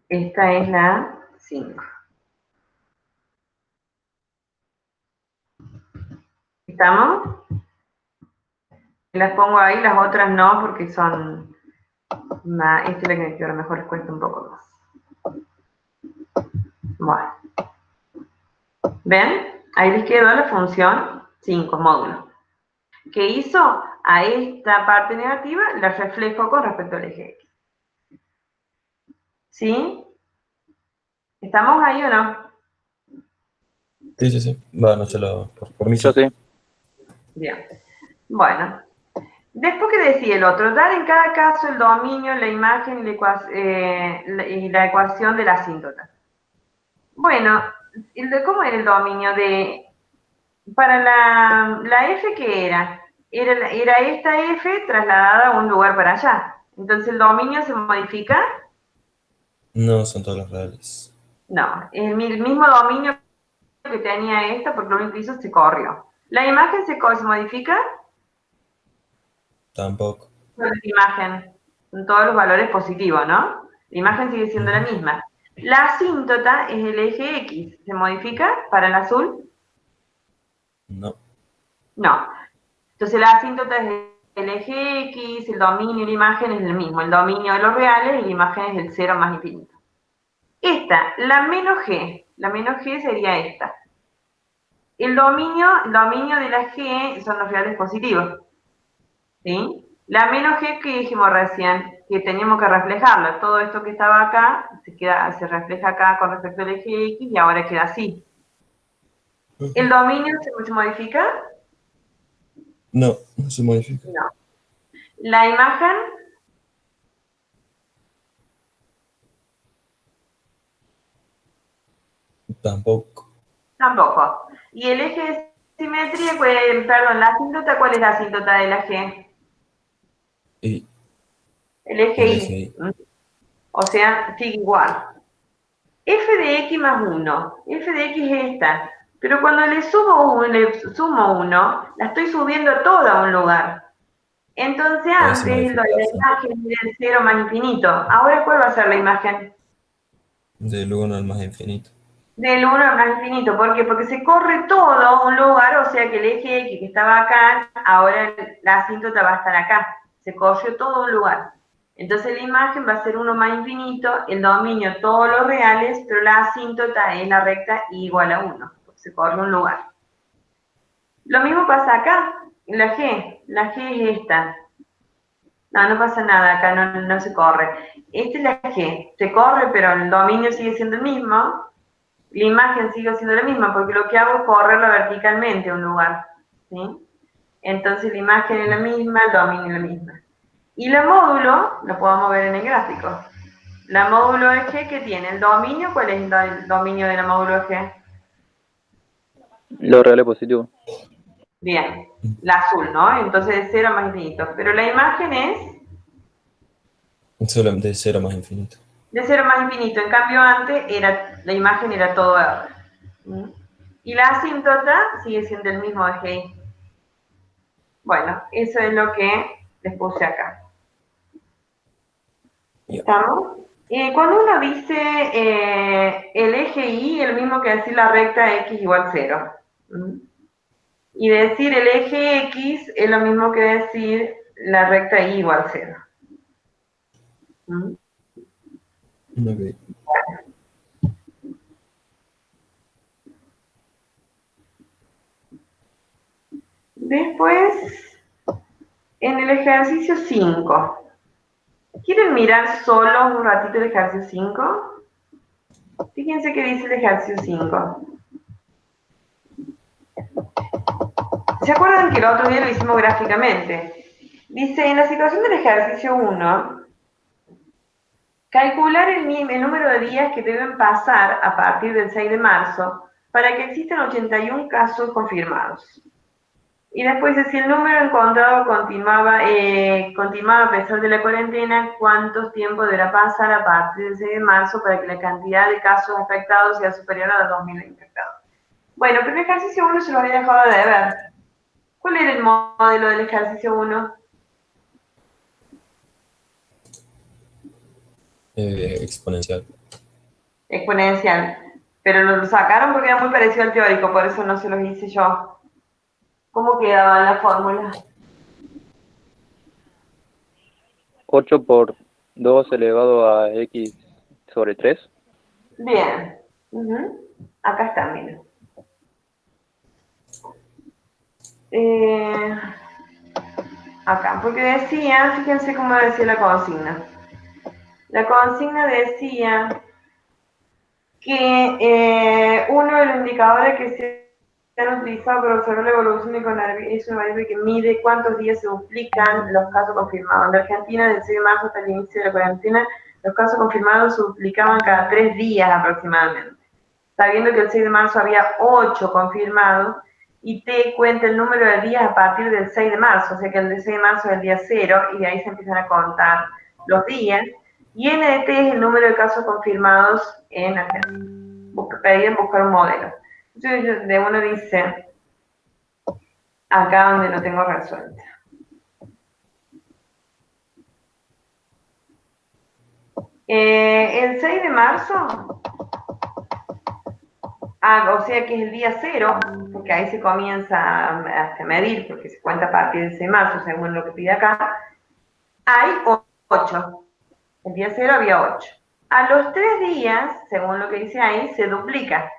Esta es la 5. ¿Estamos? Las pongo ahí, las otras no, porque son... Esta es la que a lo mejor les cuesta un poco más. Bueno. ¿Ven? Ahí les quedó la función 5, módulo. ¿Qué hizo? A esta parte negativa la reflejo con respecto al eje X. ¿Sí? ¿Estamos ahí o no? Sí, sí, sí. Bueno, por mí Yo sí. Bien. Bueno. Después que decía el otro, dar en cada caso el dominio, la imagen y la ecuación de la asíntota. Bueno, ¿cómo era el dominio de... Para la f, ¿qué era? Era esta f trasladada a un lugar para allá. Entonces, ¿el dominio se modifica? No, son todos los reales. No, el mismo dominio que tenía esta, porque lo único que hizo se corrió. ¿La imagen se modifica? Tampoco. La imagen, con todos los valores positivos, ¿no? La imagen sigue siendo la misma. La asíntota es el eje X. ¿Se modifica para el azul? No. No. Entonces la asíntota es el eje X, el dominio y la imagen es el mismo. El dominio de los reales y la imagen es el 0 más infinito. Esta, la menos G sería esta. El dominio de la G son los reales positivos. ¿Sí? La menos G que dijimos recién, que teníamos que reflejarla. Todo esto que estaba acá, se refleja acá con respecto al eje X y ahora queda así. ¿El dominio se modifica? No, no se modifica. No. ¿La imagen? Tampoco. Tampoco. ¿Y el eje de simetría, perdón, la asíntota, cuál es la asíntota de la G? Y El eje el Y. eje Y. O sea, sigue igual. F de X más 1. F de X es esta. Pero cuando le sumo 1, la estoy subiendo toda a un lugar. Entonces antes la imagen era el 0 más infinito. Ahora, ¿cuál va a ser la imagen? Del 1 al más infinito. Del 1 al más infinito. ¿Por qué? Porque se corre todo a un lugar, o sea que el eje X que estaba acá, ahora la asíntota va a estar acá. Se corrió todo a un lugar. Entonces la imagen va a ser 1 más infinito, el dominio todos los reales, pero la asíntota es la recta igual a 1, porque se corre un lugar. Lo mismo pasa acá, la G es esta. No pasa nada, acá no se corre. Esta es la G, se corre, pero el dominio sigue siendo el mismo, la imagen sigue siendo la misma, porque lo que hago es correrla verticalmente a un lugar, ¿sí? Entonces la imagen es la misma, el dominio es la misma. Y la módulo, lo podemos ver en el gráfico. La módulo de G, ¿qué tiene? ¿El dominio? ¿Cuál es el dominio de la módulo de G? Los reales positivos. Bien, la azul, ¿no? Entonces de 0 a más infinito. Pero la imagen es Solamente de 0 más infinito. de 0 más infinito. En cambio, antes la imagen era todo R. ¿Mm? Y la asíntota sigue siendo el mismo eje Y. Bueno, eso es lo que les puse acá. Ya. ¿Estamos? Cuando uno dice el eje Y, el mismo que decir la recta X igual 0. ¿Mm? Y decir el eje X es lo mismo que decir la recta Y igual 0. ¿Mm? Ok. Después, en el ejercicio 5, ¿quieren mirar solo un ratito el ejercicio 5? Fíjense qué dice el ejercicio 5. ¿Se acuerdan que el otro día lo hicimos gráficamente? Dice, en la situación del ejercicio 1, calcular el número de días que deben pasar a partir del 6 de marzo para que existan 81 casos confirmados. Y después, si el número encontrado continuaba a pesar de la cuarentena, ¿cuánto tiempo deberá pasar a partir del 6 de marzo para que la cantidad de casos afectados sea superior a los 2.000 infectados? Bueno, pero el ejercicio 1 se lo había dejado de ver. ¿Cuál era el modelo del ejercicio 1? Exponencial. Exponencial. Pero lo sacaron porque era muy parecido al teórico, por eso no se los hice yo. ¿Cómo quedaba la fórmula? 8 por 2 elevado a x sobre 3. Bien. Acá está, miren. Acá, porque decía, fíjense cómo decía la consigna. La consigna decía que uno de los indicadores que se han utilizado para observar la evolución de coronavirus es una variable que mide cuántos días se duplican los casos confirmados. En la Argentina, desde el 6 de marzo hasta el inicio de la cuarentena, los casos confirmados se duplicaban cada 3 días aproximadamente. Sabiendo que el 6 de marzo había 8 confirmados, y T cuenta el número de días a partir del 6 de marzo, o sea que el 6 de marzo es el día 0, y de ahí se empiezan a contar los días, y NT es el número de casos confirmados en Argentina. Pedían buscar un modelo. Entonces, de uno dice, acá donde lo tengo resuelto. El 6 de marzo, o sea que es el día 0, porque ahí se comienza a medir, porque se cuenta a partir del 6 de marzo, según lo que pide acá, hay 8. El día 0 había 8. A los 3 días, según lo que dice ahí, se duplica.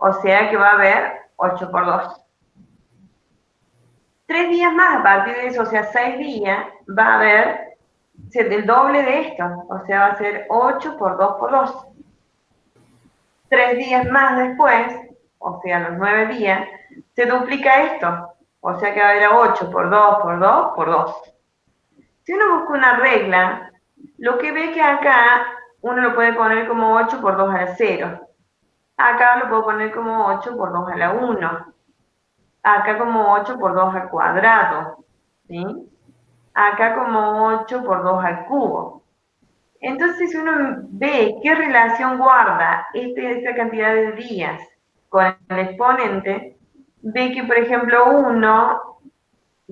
O sea que va a haber 8 por 2. 3 días más a partir de eso, o sea, 6 días, va a haber el doble de esto. O sea, va a ser 8 por 2 por 2. 3 días más después, o sea, los 9 días, se duplica esto. O sea que va a haber 8 por 2 por 2 por 2. Si uno busca una regla, lo que ve que acá uno lo puede poner como 8 por 2 a la 0. Acá lo puedo poner como 8 por 2 a la 1. Acá como 8 por 2 al cuadrado. ¿Sí? Acá como 8 por 2 al cubo. Entonces, si uno ve qué relación guarda esta cantidad de días con el exponente, ve que, por ejemplo, 1,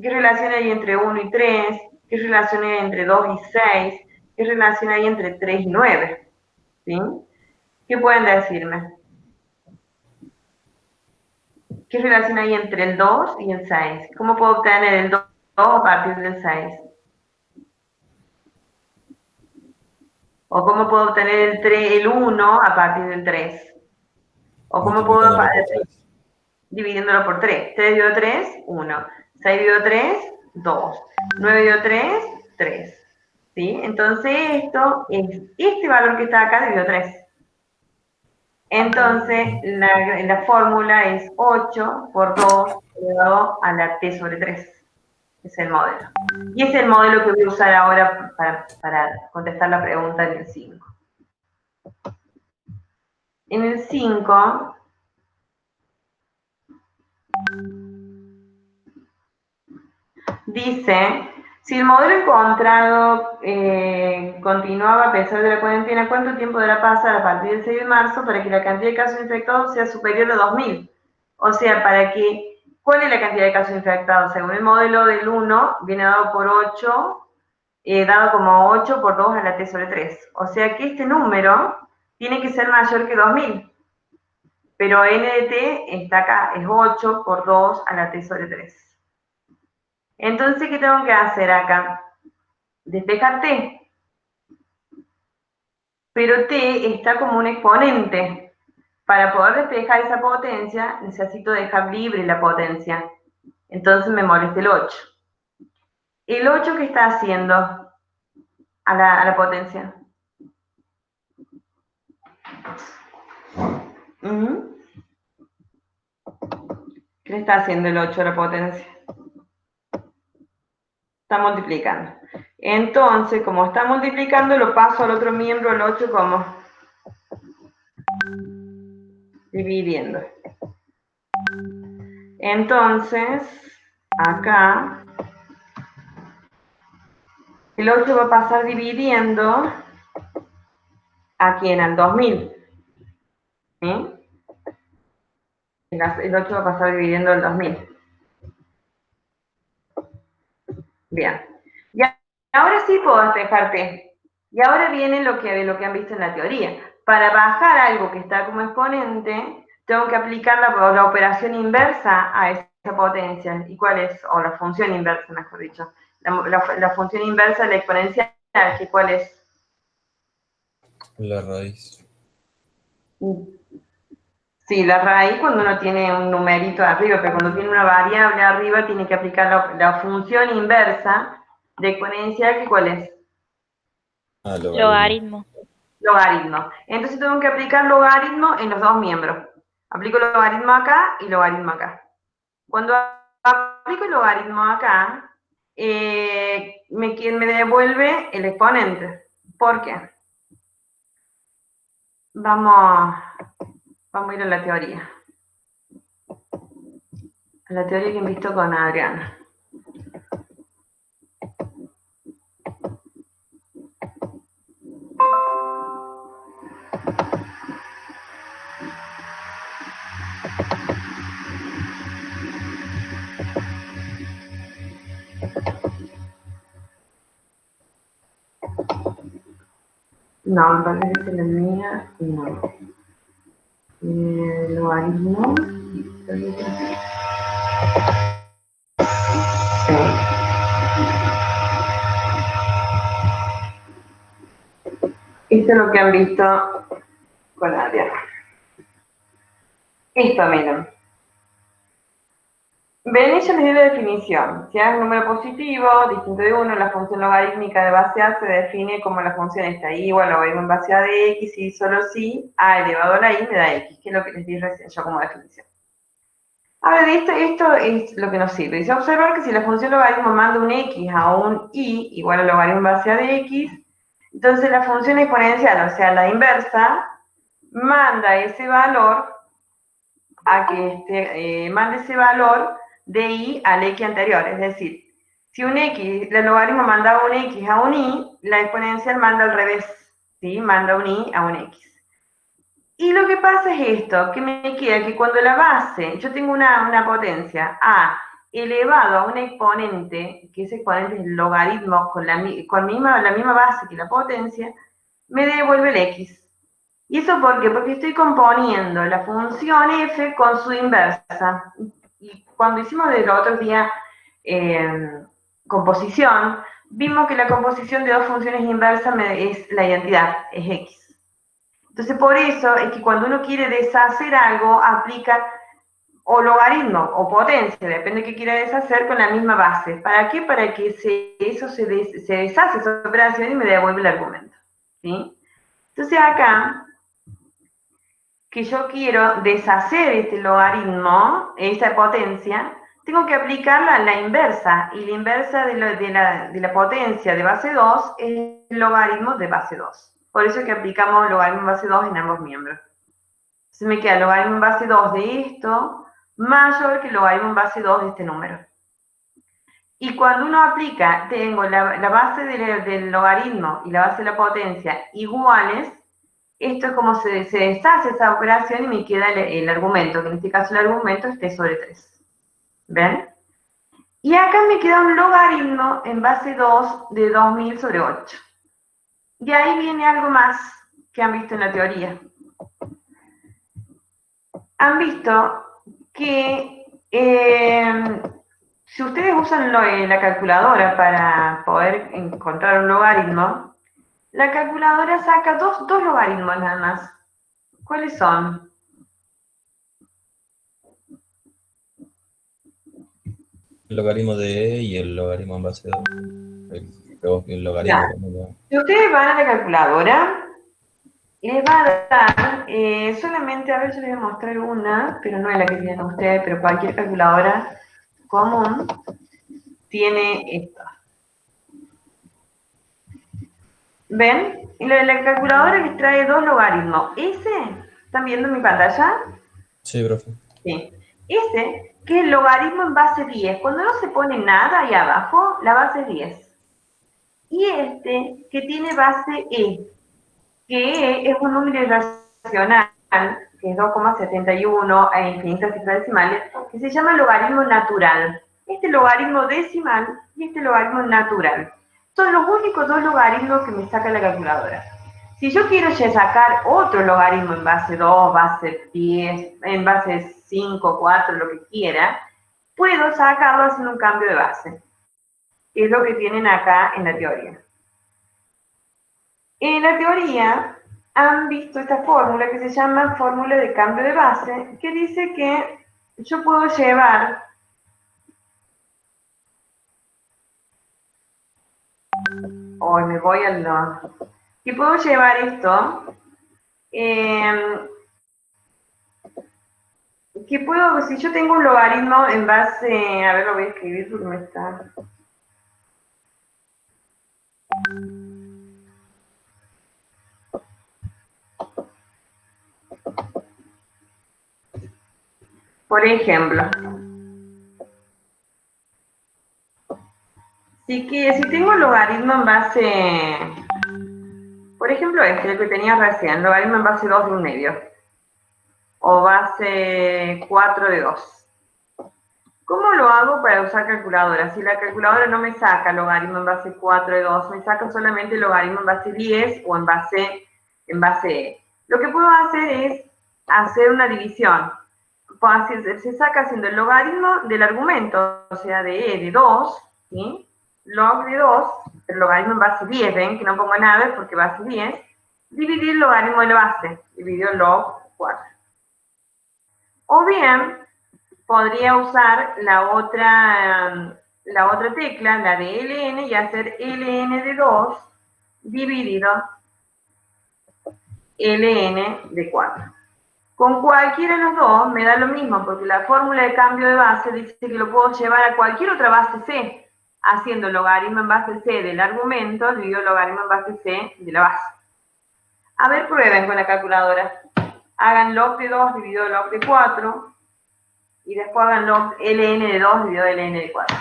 ¿qué relación hay entre 1 y 3? ¿Qué relación hay entre 2 y 6? ¿Qué relación hay entre 3 y 9? ¿Sí? ¿Qué pueden decirme? ¿Qué relación hay entre el 2 y el 6? ¿Cómo puedo obtener el 2 a partir del 6? ¿O cómo puedo obtener el 1 a partir del 3? ¿O cómo puedo Multiplicándolo por 3. dividiéndolo por 3? 3 dividido 3, 1. 6 dividido 3, 2. 9 dividido 3, 3. ¿Sí? Entonces esto es este valor que está acá dividido 3. Entonces la fórmula es 8 por 2 elevado a la t sobre 3. Es el modelo. Y es el modelo que voy a usar ahora para contestar la pregunta en el 5. En el 5, dice, si el modelo encontrado continuaba a pesar de la cuarentena, ¿cuánto tiempo deberá pasar a partir del 6 de marzo para que la cantidad de casos infectados sea superior a 2.000? O sea, ¿cuál es la cantidad de casos infectados? Según el modelo del 1, viene dado por 8, dado como 8 por 2 a la t sobre 3. O sea que este número tiene que ser mayor que 2.000. Pero n de t está acá, es 8 por 2 a la t sobre 3. Entonces, ¿qué tengo que hacer acá? Despejar t. Pero t está como un exponente. Para poder despejar esa potencia, necesito dejar libre la potencia. Entonces me molesta el 8. ¿El 8 qué está haciendo a la potencia? ¿Qué le está haciendo el 8 a la potencia? Está multiplicando. Entonces, como está multiplicando, lo paso al otro miembro, el 8, como dividiendo. Entonces, acá, el 8 va a pasar dividiendo a quién, al 2000. ¿Sí? El 8 va a pasar dividiendo al 2000. Bien. Y ahora sí puedo despejar t. Y ahora viene lo que han visto en la teoría. Para bajar algo que está como exponente, tengo que aplicar la operación inversa a esa potencia. ¿Y cuál es? O la función inversa, mejor dicho. La función inversa de la exponencial, ¿que cuál es? La raíz. Sí, la raíz cuando uno tiene un numerito arriba, pero cuando tiene una variable arriba tiene que aplicar la función inversa de exponencial, ¿que cuál es? Logaritmo. Logaritmo. Entonces tengo que aplicar logaritmo en los dos miembros. Aplico logaritmo acá y logaritmo acá. Cuando aplico el logaritmo acá, me devuelve el exponente. ¿Por qué? Vamos a ir a la teoría. A la teoría que he visto con Adriana. No, me parece que es la mía, no. Logaritmo. Esto es lo que han visto con Adriana. Esto, miren. Ven, ella les dio la definición. Si es un número positivo, distinto de 1, la función logarítmica de base A se define como la función esta, y igual logaritmo en base A de x, y solo si a elevado a la i me da x, que es lo que les di recién yo como definición. Ahora, de esto es lo que nos sirve. Dice, observar que si la función logaritmo manda un x a un y igual a logaritmo en base A de x, entonces la función exponencial, o sea, la inversa, manda ese valor a que mande ese valor de i al x anterior. Es decir, si un x, el logaritmo mandaba un x a un y, la exponencial manda al revés, ¿sí? Manda un y a un x. Y lo que pasa es esto, que me queda que cuando la base, yo tengo una potencia a elevado a un exponente, que ese exponente es el logaritmo con la misma base que la potencia, me devuelve el x. ¿Y eso por qué? Porque estoy componiendo la función f con su inversa. Y cuando hicimos el otro día composición, vimos que la composición de dos funciones inversas es la identidad, es x. Entonces, por eso es que cuando uno quiere deshacer algo, aplica o logaritmo o potencia, depende de qué quiera deshacer, con la misma base. ¿Para qué? Para que eso se deshace esa operación y me devuelve el argumento. ¿Sí? Entonces, acá, que yo quiero deshacer este logaritmo, esta potencia, tengo que aplicar la inversa. Y la inversa de la potencia de base 2 es el logaritmo de base 2. Por eso es que aplicamos logaritmo en base 2 en ambos miembros. Entonces me queda logaritmo en base 2 de esto mayor que logaritmo en base 2 de este número. Y cuando uno aplica, tengo la base del logaritmo y la base de la potencia iguales, esto es como se deshace esa operación y me queda el argumento, que en este caso el argumento es t sobre 3. ¿Ven? Y acá me queda un logaritmo en base 2 de 2000 sobre 8. Y ahí viene algo más que han visto en la teoría. Han visto que si ustedes usan la calculadora para poder encontrar un logaritmo, la calculadora saca dos logaritmos nada más. ¿Cuáles son? El logaritmo de E y el logaritmo en base 2. El logaritmo. Ya. Si ustedes van a la calculadora, les va a dar solamente, a ver, yo les voy a mostrar una, pero no es la que tienen ustedes, pero cualquier calculadora común tiene esto. ¿Ven? Y la calculadora les trae dos logaritmos. ¿Están viendo mi pantalla? Sí, profe. Sí. Ese, que es el logaritmo en base 10. Cuando no se pone nada ahí abajo, la base es 10. Y este, que tiene base E, que es un número irracional, que es 2,71 e infinitas cifras decimales, que se llama logaritmo natural. Este logaritmo decimal y este logaritmo natural. Son los únicos dos logaritmos que me saca la calculadora. Si yo quiero ya sacar otro logaritmo en base 2, base 10, en base 5, 4, lo que quiera, puedo sacarlo haciendo un cambio de base. Es lo que tienen acá en la teoría. En la teoría han visto esta fórmula que se llama fórmula de cambio de base, que dice que yo puedo llevar hoy me voy que puedo llevar esto que puedo, si yo tengo un logaritmo en base, a ver, lo voy a escribir porque me está. Por ejemplo, si tengo un logaritmo en base, por ejemplo el que tenía recién, logaritmo en base 2 de 1/2, o base 4 de 2. ¿Cómo lo hago para usar calculadora? Si la calculadora no me saca logaritmo en base 4 de 2, me saca solamente logaritmo en base 10 o en base E. Lo que puedo hacer es hacer una división. Se saca haciendo el logaritmo del argumento, o sea, de E de 2, ¿sí? Log de 2, el logaritmo en base 10, ven que no pongo nada porque base 10, dividir el logaritmo de la base, dividido log 4. O bien, podría usar la otra tecla, la de ln, y hacer ln de 2 dividido ln de 4. Con cualquiera de los dos me da lo mismo, porque la fórmula de cambio de base dice que lo puedo llevar a cualquier otra base C, haciendo logaritmo en base C del argumento dividido logaritmo en base C de la base. A ver, prueben con la calculadora. Hagan log de 2 dividido log de 4, y después hagan log ln de 2 dividido ln de 4.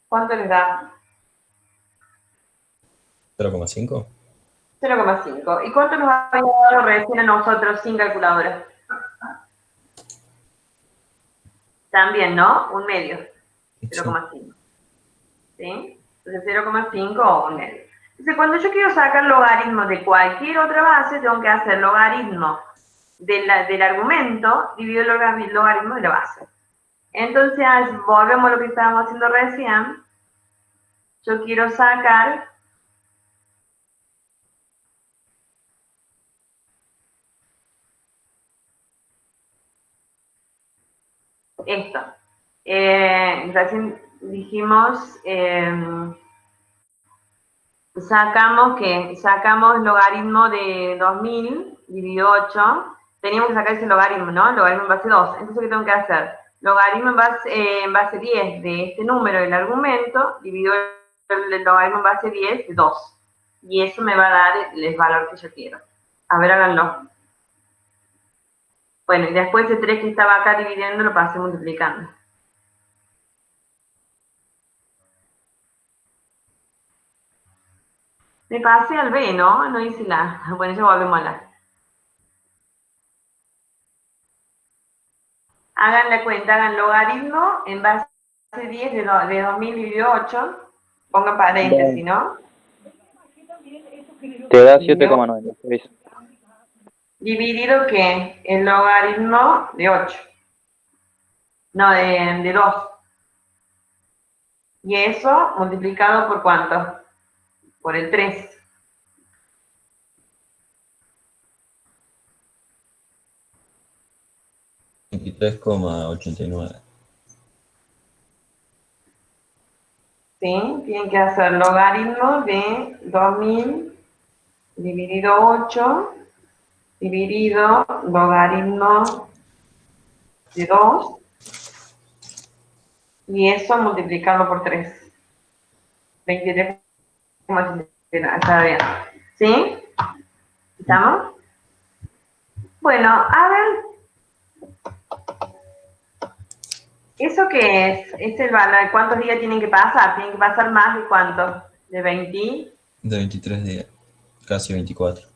¿Cuánto les da? 0,5. 0,5. ¿Y cuánto nos había dado recién a nosotros sin calculadora? También, ¿no? Un medio. 0,5. ¿Sí? Entonces 0,5 o un medio. Entonces cuando yo quiero sacar logaritmo de cualquier otra base, tengo que hacer logaritmo del argumento dividido el logaritmo de la base. Entonces, volvemos a lo que estábamos haciendo recién. Yo quiero sacar esto. Recién dijimos, sacamos logaritmo de 2000 dividido 8. Teníamos que sacar ese logaritmo, ¿no? Logaritmo en base 2. Entonces, ¿qué tengo que hacer? logaritmo en base 10 de este número del argumento, dividido el logaritmo en base 10 de 2. Y eso me va a dar el valor que yo quiero. A ver, háganlo. Bueno, y después ese 3 que estaba acá dividiendo lo pasé multiplicando. Me pasé al B, ¿no? No hice la A. Bueno, ya volvemos a la A. Hagan la cuenta, hagan logaritmo en base 10 de 2000 dividido 8. Pongan paréntesis, ¿no? Te da 7,96. Dividido, ¿qué? El logaritmo de 8. No, de 2. Y eso multiplicado por ¿cuánto? Por el 3. $23,89. ¿Sí? Tienen que hacer logaritmo de 2000 dividido 8 dividido logaritmo de 2 y eso multiplicarlo por 3. 23,89. Está bien. ¿Sí? ¿Estamos? Bueno, a ver. ¿Eso qué es? Es el valor. ¿Cuántos días tienen que pasar? ¿Tienen que pasar más de cuánto? ¿De 20? De 23 días, casi 24.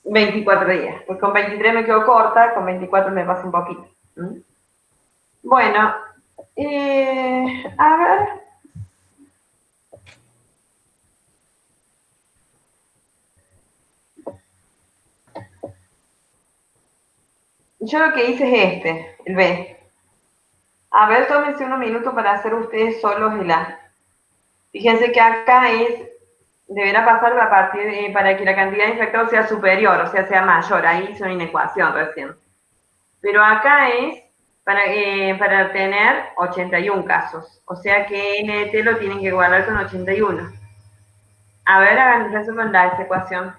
24 días. Pues con 23 me quedo corta, con 24 me pasa un poquito. ¿Mm? Bueno, a ver. Yo lo que hice es este, el B. A ver, tómense unos minutos para hacer ustedes solos el A. Fíjense que acá deberá pasar a partir para que la cantidad de infectados sea superior, o sea mayor. Ahí hice una inecuación recién. Pero acá es para tener 81 casos. O sea que NT lo tienen que igualar con 81. A ver, hagan eso con esa ecuación.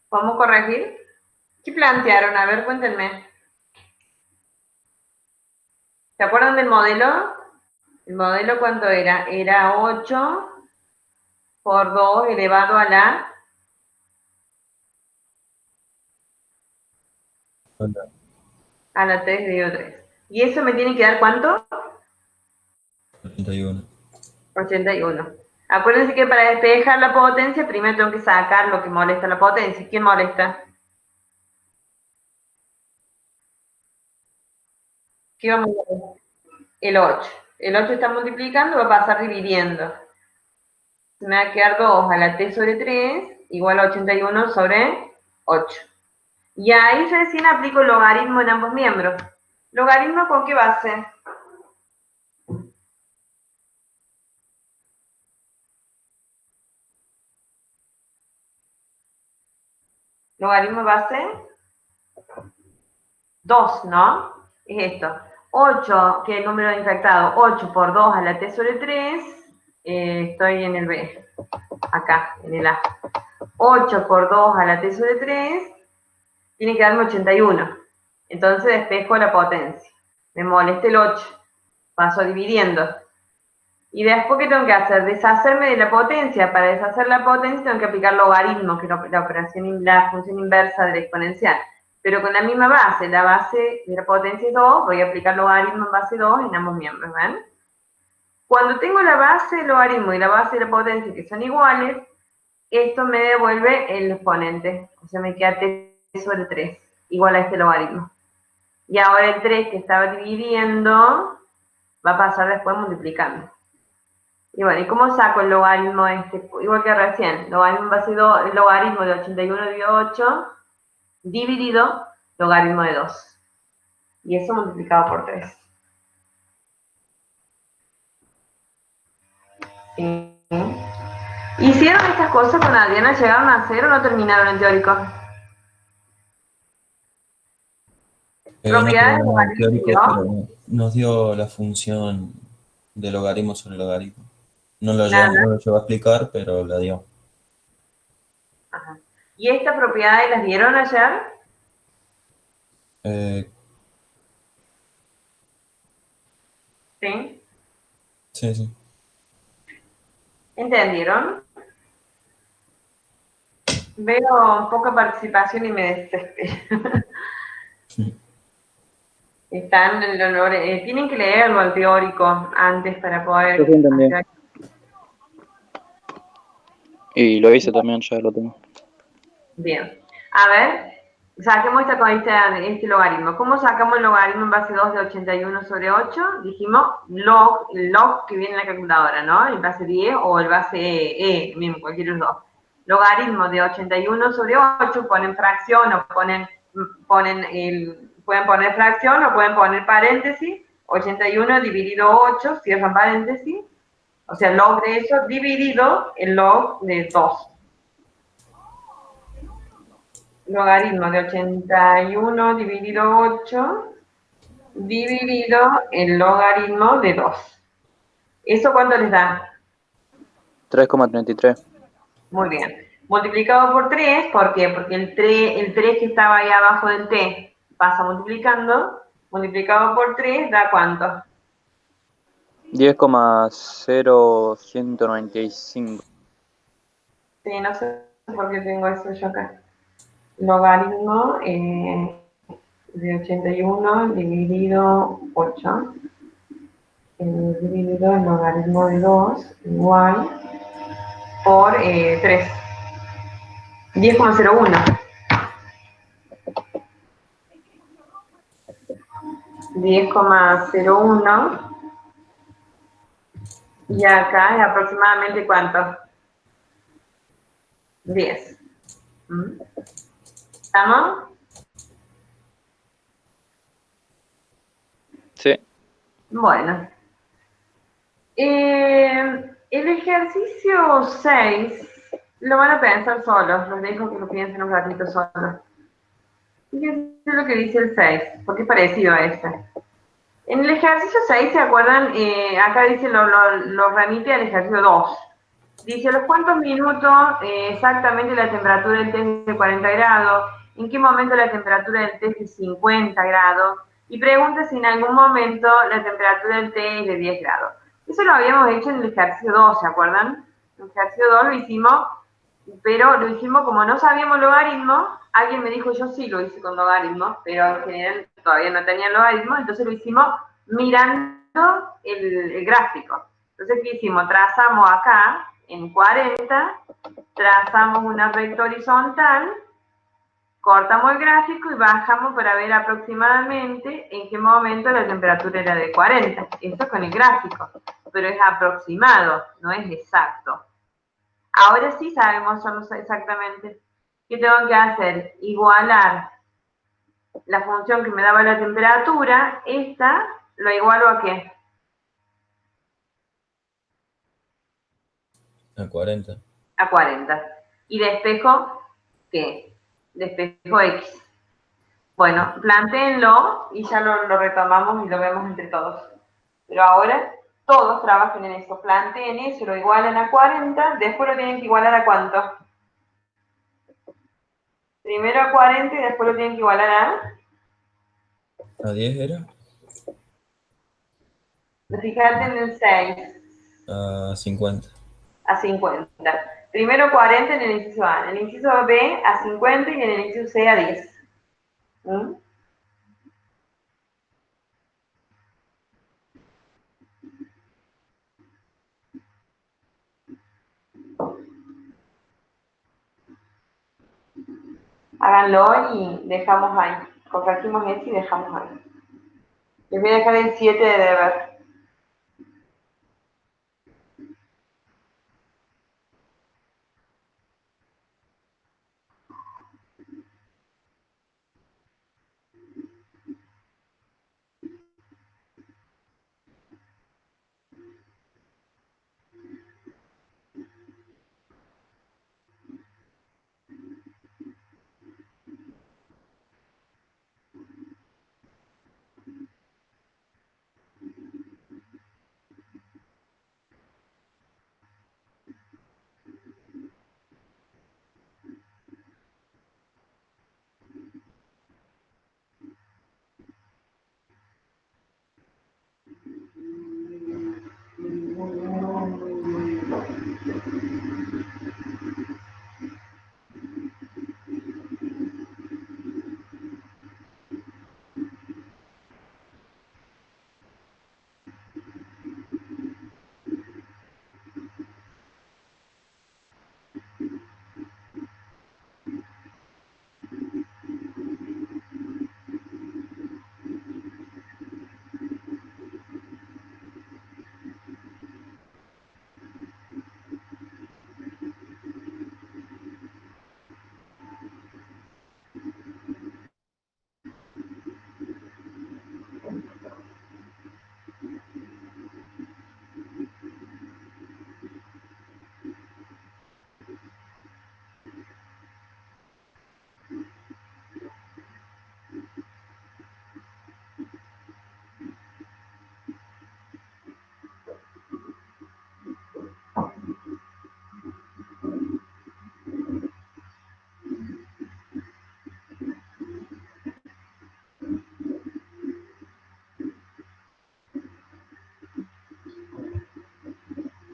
¿Cómo corregir? ¿Qué plantearon? A ver, cuéntenme. ¿Se acuerdan del modelo? ¿El modelo cuánto era? Era 8 por 2 elevado a la... A la 3 dividido 3. ¿Y eso me tiene que dar cuánto? 81. 81. Acuérdense que para despejar la potencia, primero tengo que sacar lo que molesta la potencia. ¿Quién molesta? ¿Qué vamos a ver? El 8. El 8 está multiplicando, va a pasar dividiendo. Me va a quedar 2 a la t sobre 3 igual a 81 sobre 8. Y ahí recién aplico el logaritmo en ambos miembros. ¿Logaritmo con qué base? Logaritmo de base 2, ¿no? Es esto. 8, que es el número de infectado, 8 por 2 a la t sobre 3, estoy en el B, acá, en el A. 8 por 2 a la t sobre 3, tiene que darme 81. Entonces despejo la potencia. Me molesta el 8, paso dividiendo. Y después, ¿qué tengo que hacer? Deshacerme de la potencia. Para deshacer la potencia tengo que aplicar logaritmo, que es la función inversa de la exponencial. Pero con la misma base, la base de la potencia es 2, voy a aplicar logaritmo en base 2 en ambos miembros, ¿ven? Cuando tengo la base del logaritmo y la base de la potencia que son iguales, esto me devuelve el exponente. O sea, me queda t sobre 3, igual a este logaritmo. Y ahora el 3 que estaba dividiendo va a pasar después multiplicando. Y bueno, ¿y cómo saco el logaritmo este? Igual que recién, logaritmo base 2, el logaritmo de 81 dividido 8 dividido logaritmo de 2. Y eso multiplicado por 3. ¿Sí? ¿Hicieron estas cosas con Adriana? ¿Llegaron a hacer o no terminaron el teórico? No Propiedades de terminamos el teórico, logaritmo. pero nos dio la función de logaritmo sobre logaritmo. No lo Nada. llegó a explicar, pero la dio. Ajá. ¿Y estas propiedades las vieron ayer? Sí. Sí, sí. ¿Entendieron? Veo poca participación y me desespero. Están en el honor, tienen que leerlo al teórico antes para poder Yo sí entendí. hacer. Y lo hice también, ya lo tengo. Bien. A ver, saquemos este logaritmo. ¿Cómo sacamos el logaritmo en base 2 de 81 sobre 8? Dijimos el log que viene en la calculadora, ¿no? El base 10 o el base mismo, cualquiera de los dos. Logaritmo de 81 sobre 8, ponen fracción o pueden poner fracción o pueden poner paréntesis. 81 dividido 8, cierran paréntesis. O sea, el log de eso dividido el log de 2. Logaritmo de 81 dividido 8 dividido el logaritmo de 2. ¿Eso cuánto les da? 3,33. Muy bien. Multiplicado por 3, ¿por qué? Porque el 3 que estaba ahí abajo del t pasa multiplicando. Multiplicado por 3 da ¿cuánto? 10,0195. Sí, no sé por qué tengo eso yo acá. Logaritmo de 81 dividido 8. Dividido el logaritmo de 2 igual por 3. 10,01. 10,01. Y acá es aproximadamente ¿cuánto? 10. ¿Estamos? Sí. Bueno. El ejercicio 6 lo van a pensar solos. Los dejo que lo piensen un ratito solos. Fíjense lo que dice el 6, porque es parecido a este. En el ejercicio 6, ¿se acuerdan? Acá dice, lo remite al ejercicio 2. Dice, ¿a los cuántos minutos exactamente la temperatura del té es de 40 grados? ¿En qué momento la temperatura del té es de 50 grados? Y pregunta si en algún momento la temperatura del té es de 10 grados. Eso lo habíamos hecho en el ejercicio 2, ¿se acuerdan? En el ejercicio 2 lo hicimos, pero lo hicimos como no sabíamos logaritmo. Alguien me dijo, yo sí lo hice con logaritmo, pero en general todavía no tenía logaritmo, entonces lo hicimos mirando el gráfico. Entonces, ¿qué hicimos? Trazamos acá, en 40, trazamos una recta horizontal, cortamos el gráfico y bajamos para ver aproximadamente en qué momento la temperatura era de 40. Esto es con el gráfico, pero es aproximado, no es exacto. Ahora sí sabemos exactamente. ¿Qué tengo que hacer? Igualar la función que me daba la temperatura, esta, ¿lo igualo a qué? A 40. A 40. Y despejo, ¿qué? de espejo X. Bueno, plantéenlo y ya lo retomamos y lo vemos entre todos. Pero ahora todos trabajen en eso. Planteen eso, lo igualan a 40, después lo tienen que igualar a ¿cuánto? Primero a 40 y después lo tienen que igualar ¿A 10 era? fíjate en el 6, A 50. a 50. Primero 40 en el inciso A, en el inciso B a 50 y en el inciso C a 10. ¿Mm? Háganlo y dejamos ahí. Compartimos eso y dejamos ahí. Les voy a dejar el 7 de deber.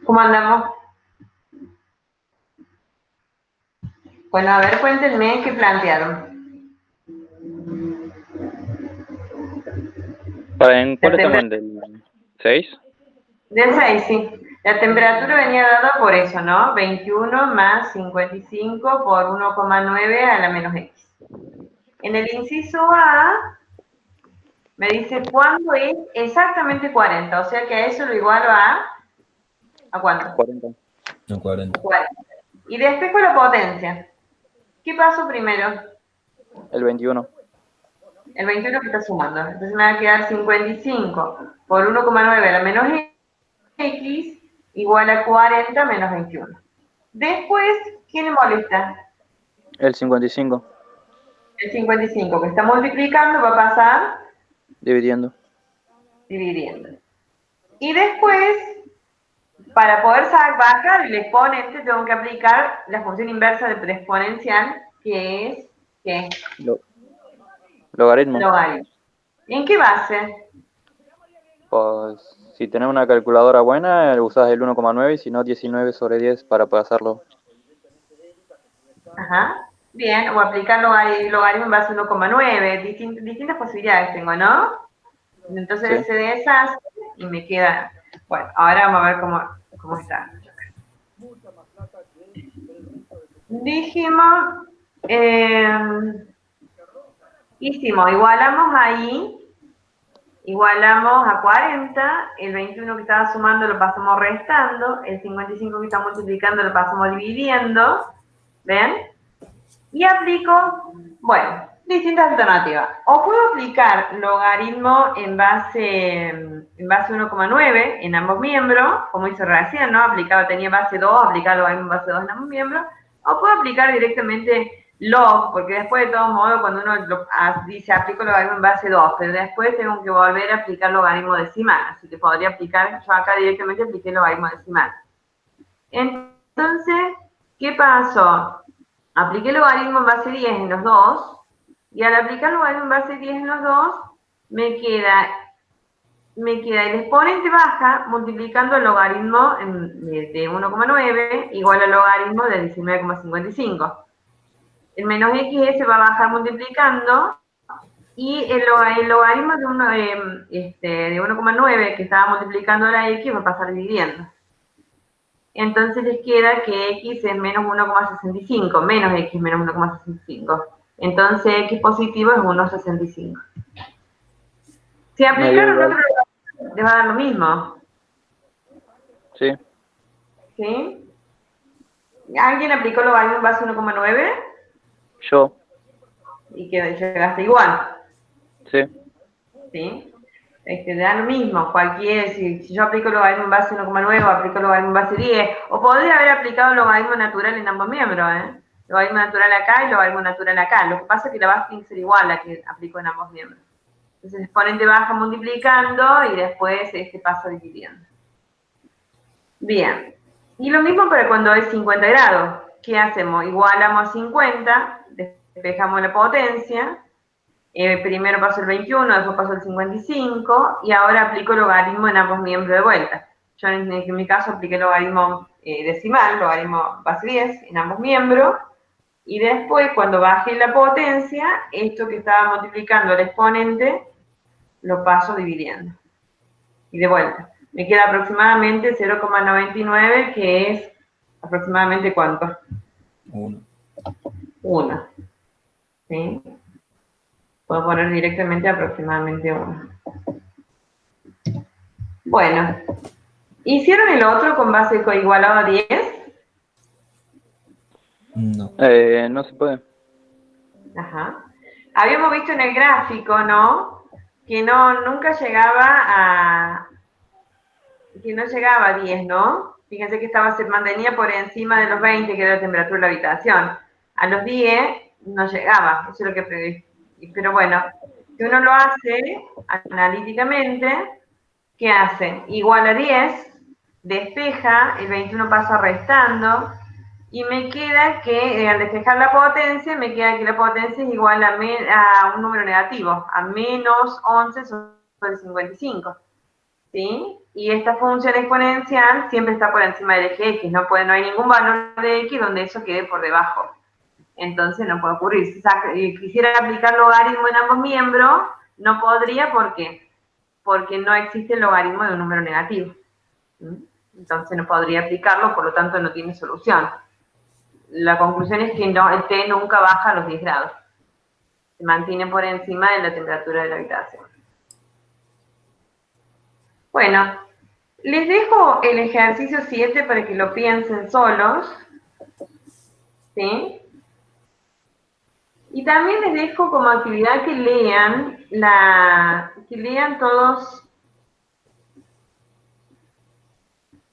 ¿Cómo andamos? Bueno, a ver, cuéntenme qué plantearon. ¿En cuál estamos? ¿En del 6? Del 6, sí. La temperatura venía dada por eso, ¿no? 21 más 55 por 1,9 a la menos X. En el inciso A, me dice cuándo es exactamente 40, o sea que a eso lo igualo ¿a cuánto? 40. No, 40. 40. Y despejo la potencia. ¿Qué paso primero? El 21. El 21 que está sumando. Entonces me va a quedar 55 por 1,9 a la menos X igual a 40 menos 21. Después, ¿qué le molesta? El 55. El 55 que está multiplicando va a pasar Dividiendo. dividiendo. Y después, para poder bajar el exponente, tengo que aplicar la función inversa del exponencial, que es ¿qué? Logaritmo. Logaritmo. ¿En qué base? Pues si tenés una calculadora buena, usás el 1,9 y si no 19 sobre 10 para pasarlo. Ajá. Bien, o aplicar logaritmo en base a 1,9. Distintas posibilidades tengo, ¿no? Entonces Sí. se deshace y me queda... Bueno, ahora vamos a ver cómo está. Dijimos... hicimos, igualamos ahí, igualamos a 40, el 21 que estaba sumando lo pasamos restando, el 55 que está multiplicando lo pasamos dividiendo, ¿ven? Y aplico, bueno, distintas alternativas. O puedo aplicar logaritmo en base 1,9 en ambos miembros, como hice recién, ¿no? Tenía base 2, aplicaba logaritmo en base 2 en ambos miembros, o puedo aplicar directamente log, porque después de todos modos cuando uno dice aplico logaritmo en base 2, pero después tengo que volver a aplicar logaritmo decimal, así que podría aplicar, yo acá directamente apliqué logaritmo decimal. Entonces, ¿qué pasó? Apliqué logaritmo en base 10 en los dos, y al aplicar logaritmo en base 10 en los dos, me queda el exponente baja multiplicando el logaritmo de 1,9 igual al logaritmo de 19,55. El menos x se va a bajar multiplicando y el logaritmo de 1,9 que estaba multiplicando la x va a pasar dividiendo. Entonces les queda que x es menos 1,65, menos x menos 1,65. Entonces x positivo es 1,65. Si aplicaron otro logaritmo, les va a dar lo mismo. Sí. ¿Sí? ¿Alguien aplicó logaritmo en base 1,9? Yo. Y que llegaste igual. Sí. ¿Sí? Da lo mismo, si yo aplico logaritmo en base 1,9 o aplico logaritmo en base 10, o podría haber aplicado logaritmo natural en ambos miembros, logaritmo natural acá y logaritmo natural acá. Lo que pasa es que la base tiene que ser igual a la que aplico en ambos miembros. Entonces el exponente baja multiplicando y después pasa dividiendo. Bien. Y lo mismo para cuando es 50 grados. ¿Qué hacemos? Igualamos 50, despejamos la potencia. Primero paso el 21, después paso el 55, y ahora aplico logaritmo en ambos miembros de vuelta. Yo en mi caso apliqué logaritmo decimal, logaritmo base 10, en ambos miembros, y después cuando baje la potencia, esto que estaba multiplicando el exponente, lo paso dividiendo. Y de vuelta. Me queda aproximadamente 0,99, que es aproximadamente ¿cuánto? 1. 1. ¿Sí? Puedo poner directamente aproximadamente 1. Bueno, ¿hicieron el otro con base igualado a 10? No. No se puede. Ajá. Habíamos visto en el gráfico, ¿no? Que nunca llegaba a 10, ¿no? Fíjense que se mantenía por encima de los 20, que era la temperatura de la habitación. A los 10 no llegaba, eso es lo que... Pero bueno, si uno lo hace analíticamente, ¿qué hace? Igual a 10, despeja, el 21 pasa restando, y me queda que al despejar la potencia, me queda que la potencia es igual a un número negativo, a menos 11 sobre 55. ¿Sí? Y esta función exponencial siempre está por encima del eje x, no hay ningún valor de x donde eso quede por debajo. Entonces no puede ocurrir. Si quisiera aplicar logaritmo en ambos miembros, no podría, ¿por qué? Porque no existe el logaritmo de un número negativo. Entonces no podría aplicarlo, por lo tanto no tiene solución. La conclusión es que el T nunca baja a los 10 grados. Se mantiene por encima de la temperatura de la habitación. Bueno, les dejo el ejercicio 7 para que lo piensen solos. ¿Sí? Y también les dejo como actividad que lean todos.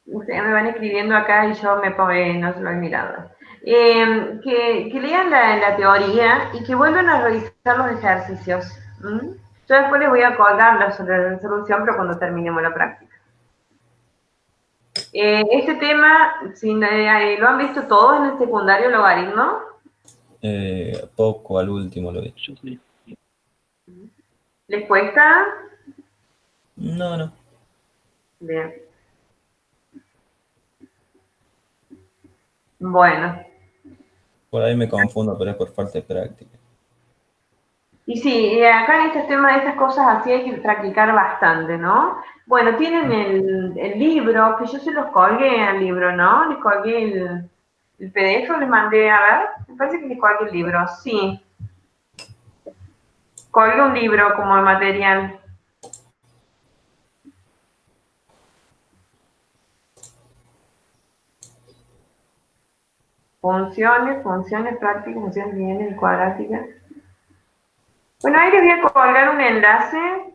Ustedes me van escribiendo acá y yo no se lo he mirado. Que lean la teoría y que vuelvan a revisar los ejercicios. Yo después les voy a colgar la resolución, pero cuando terminemos la práctica. Este tema, ¿lo han visto todos en el secundario logaritmo? Poco, al último lo he hecho. Sí. ¿Les cuesta? No. Bien. Bueno. Por ahí me confundo, pero es por falta de práctica. Y sí, acá en estos temas, estas cosas así hay que practicar bastante, ¿no? Bueno, tienen el libro, que yo se los colgué al libro, ¿no? Les colgué el PDF, les mandé, a ver, me parece que les colgué el libro, sí. Colgué un libro como material. Funciones prácticas, funciones lineales y cuadráticas. Bueno, ahí les voy a colgar un enlace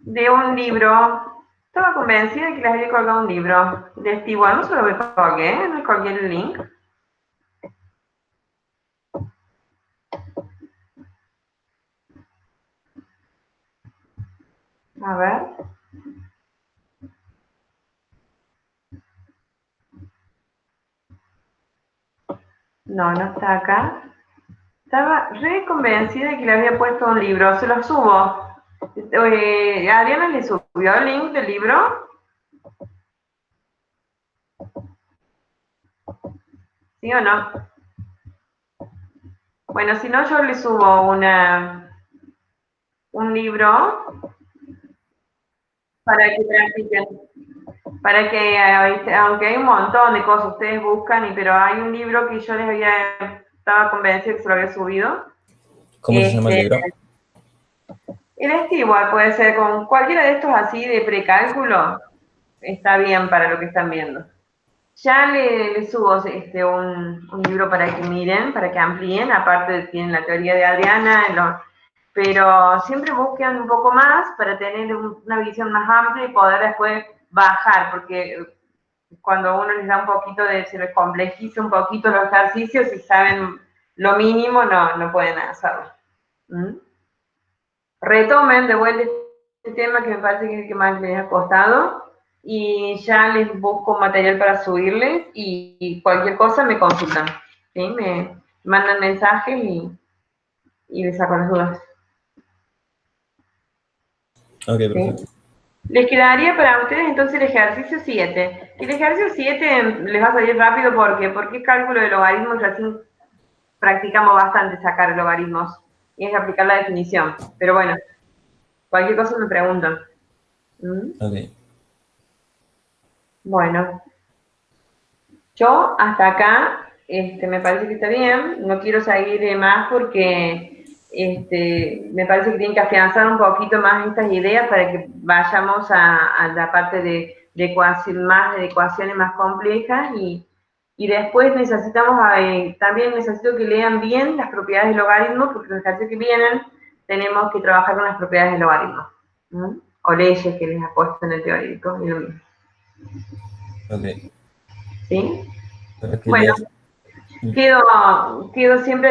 de un libro. Estaba convencida de que les había colgado un libro de Steve Wall, no se lo colgué, no colgué el link. A ver. No, no está acá. Estaba re convencida de que le había puesto un libro. Se lo subo. Adriana le subió el link del libro. ¿Sí o no? Bueno, si no, yo le subo un libro para que practiquen. Para que, aunque hay un montón de cosas, ustedes buscan, pero hay un libro que yo estaba convencida que se lo había subido. ¿Cómo se llama el libro? El igual puede ser con cualquiera de estos así de precálculo, está bien para lo que están viendo. Ya le subo un libro para que miren, para que amplíen, aparte tienen la teoría de Adriana, pero siempre busquen un poco más para tener una visión más amplia y poder después bajar, porque cuando uno les da un poquito se les complejiza un poquito los ejercicios y saben lo mínimo, no pueden hacerlo. Retomen de vuelta este tema que me parece que es el que más les ha costado y ya les busco material para subirles y cualquier cosa me consultan, ¿sí? Me mandan mensajes y les saco las dudas. Ok, perfecto. ¿Sí? Les quedaría para ustedes entonces el ejercicio 7. El ejercicio 7 les va a salir rápido porque es cálculo de logaritmos, recién practicamos bastante sacar logaritmos y es aplicar la definición. Pero bueno, cualquier cosa me preguntan. Ok. Bueno, yo hasta acá me parece que está bien, no quiero seguir más porque me parece que tienen que afianzar un poquito más estas ideas para que vayamos a la parte de ecuaciones más complejas y después necesitamos, también necesito que lean bien las propiedades del logaritmo porque los ejercicios que vienen tenemos que trabajar con las propiedades del logaritmo, o leyes que les ha puesto en el teórico y lo mismo. Ok. ¿Sí? Pero es que Bueno, quedo siempre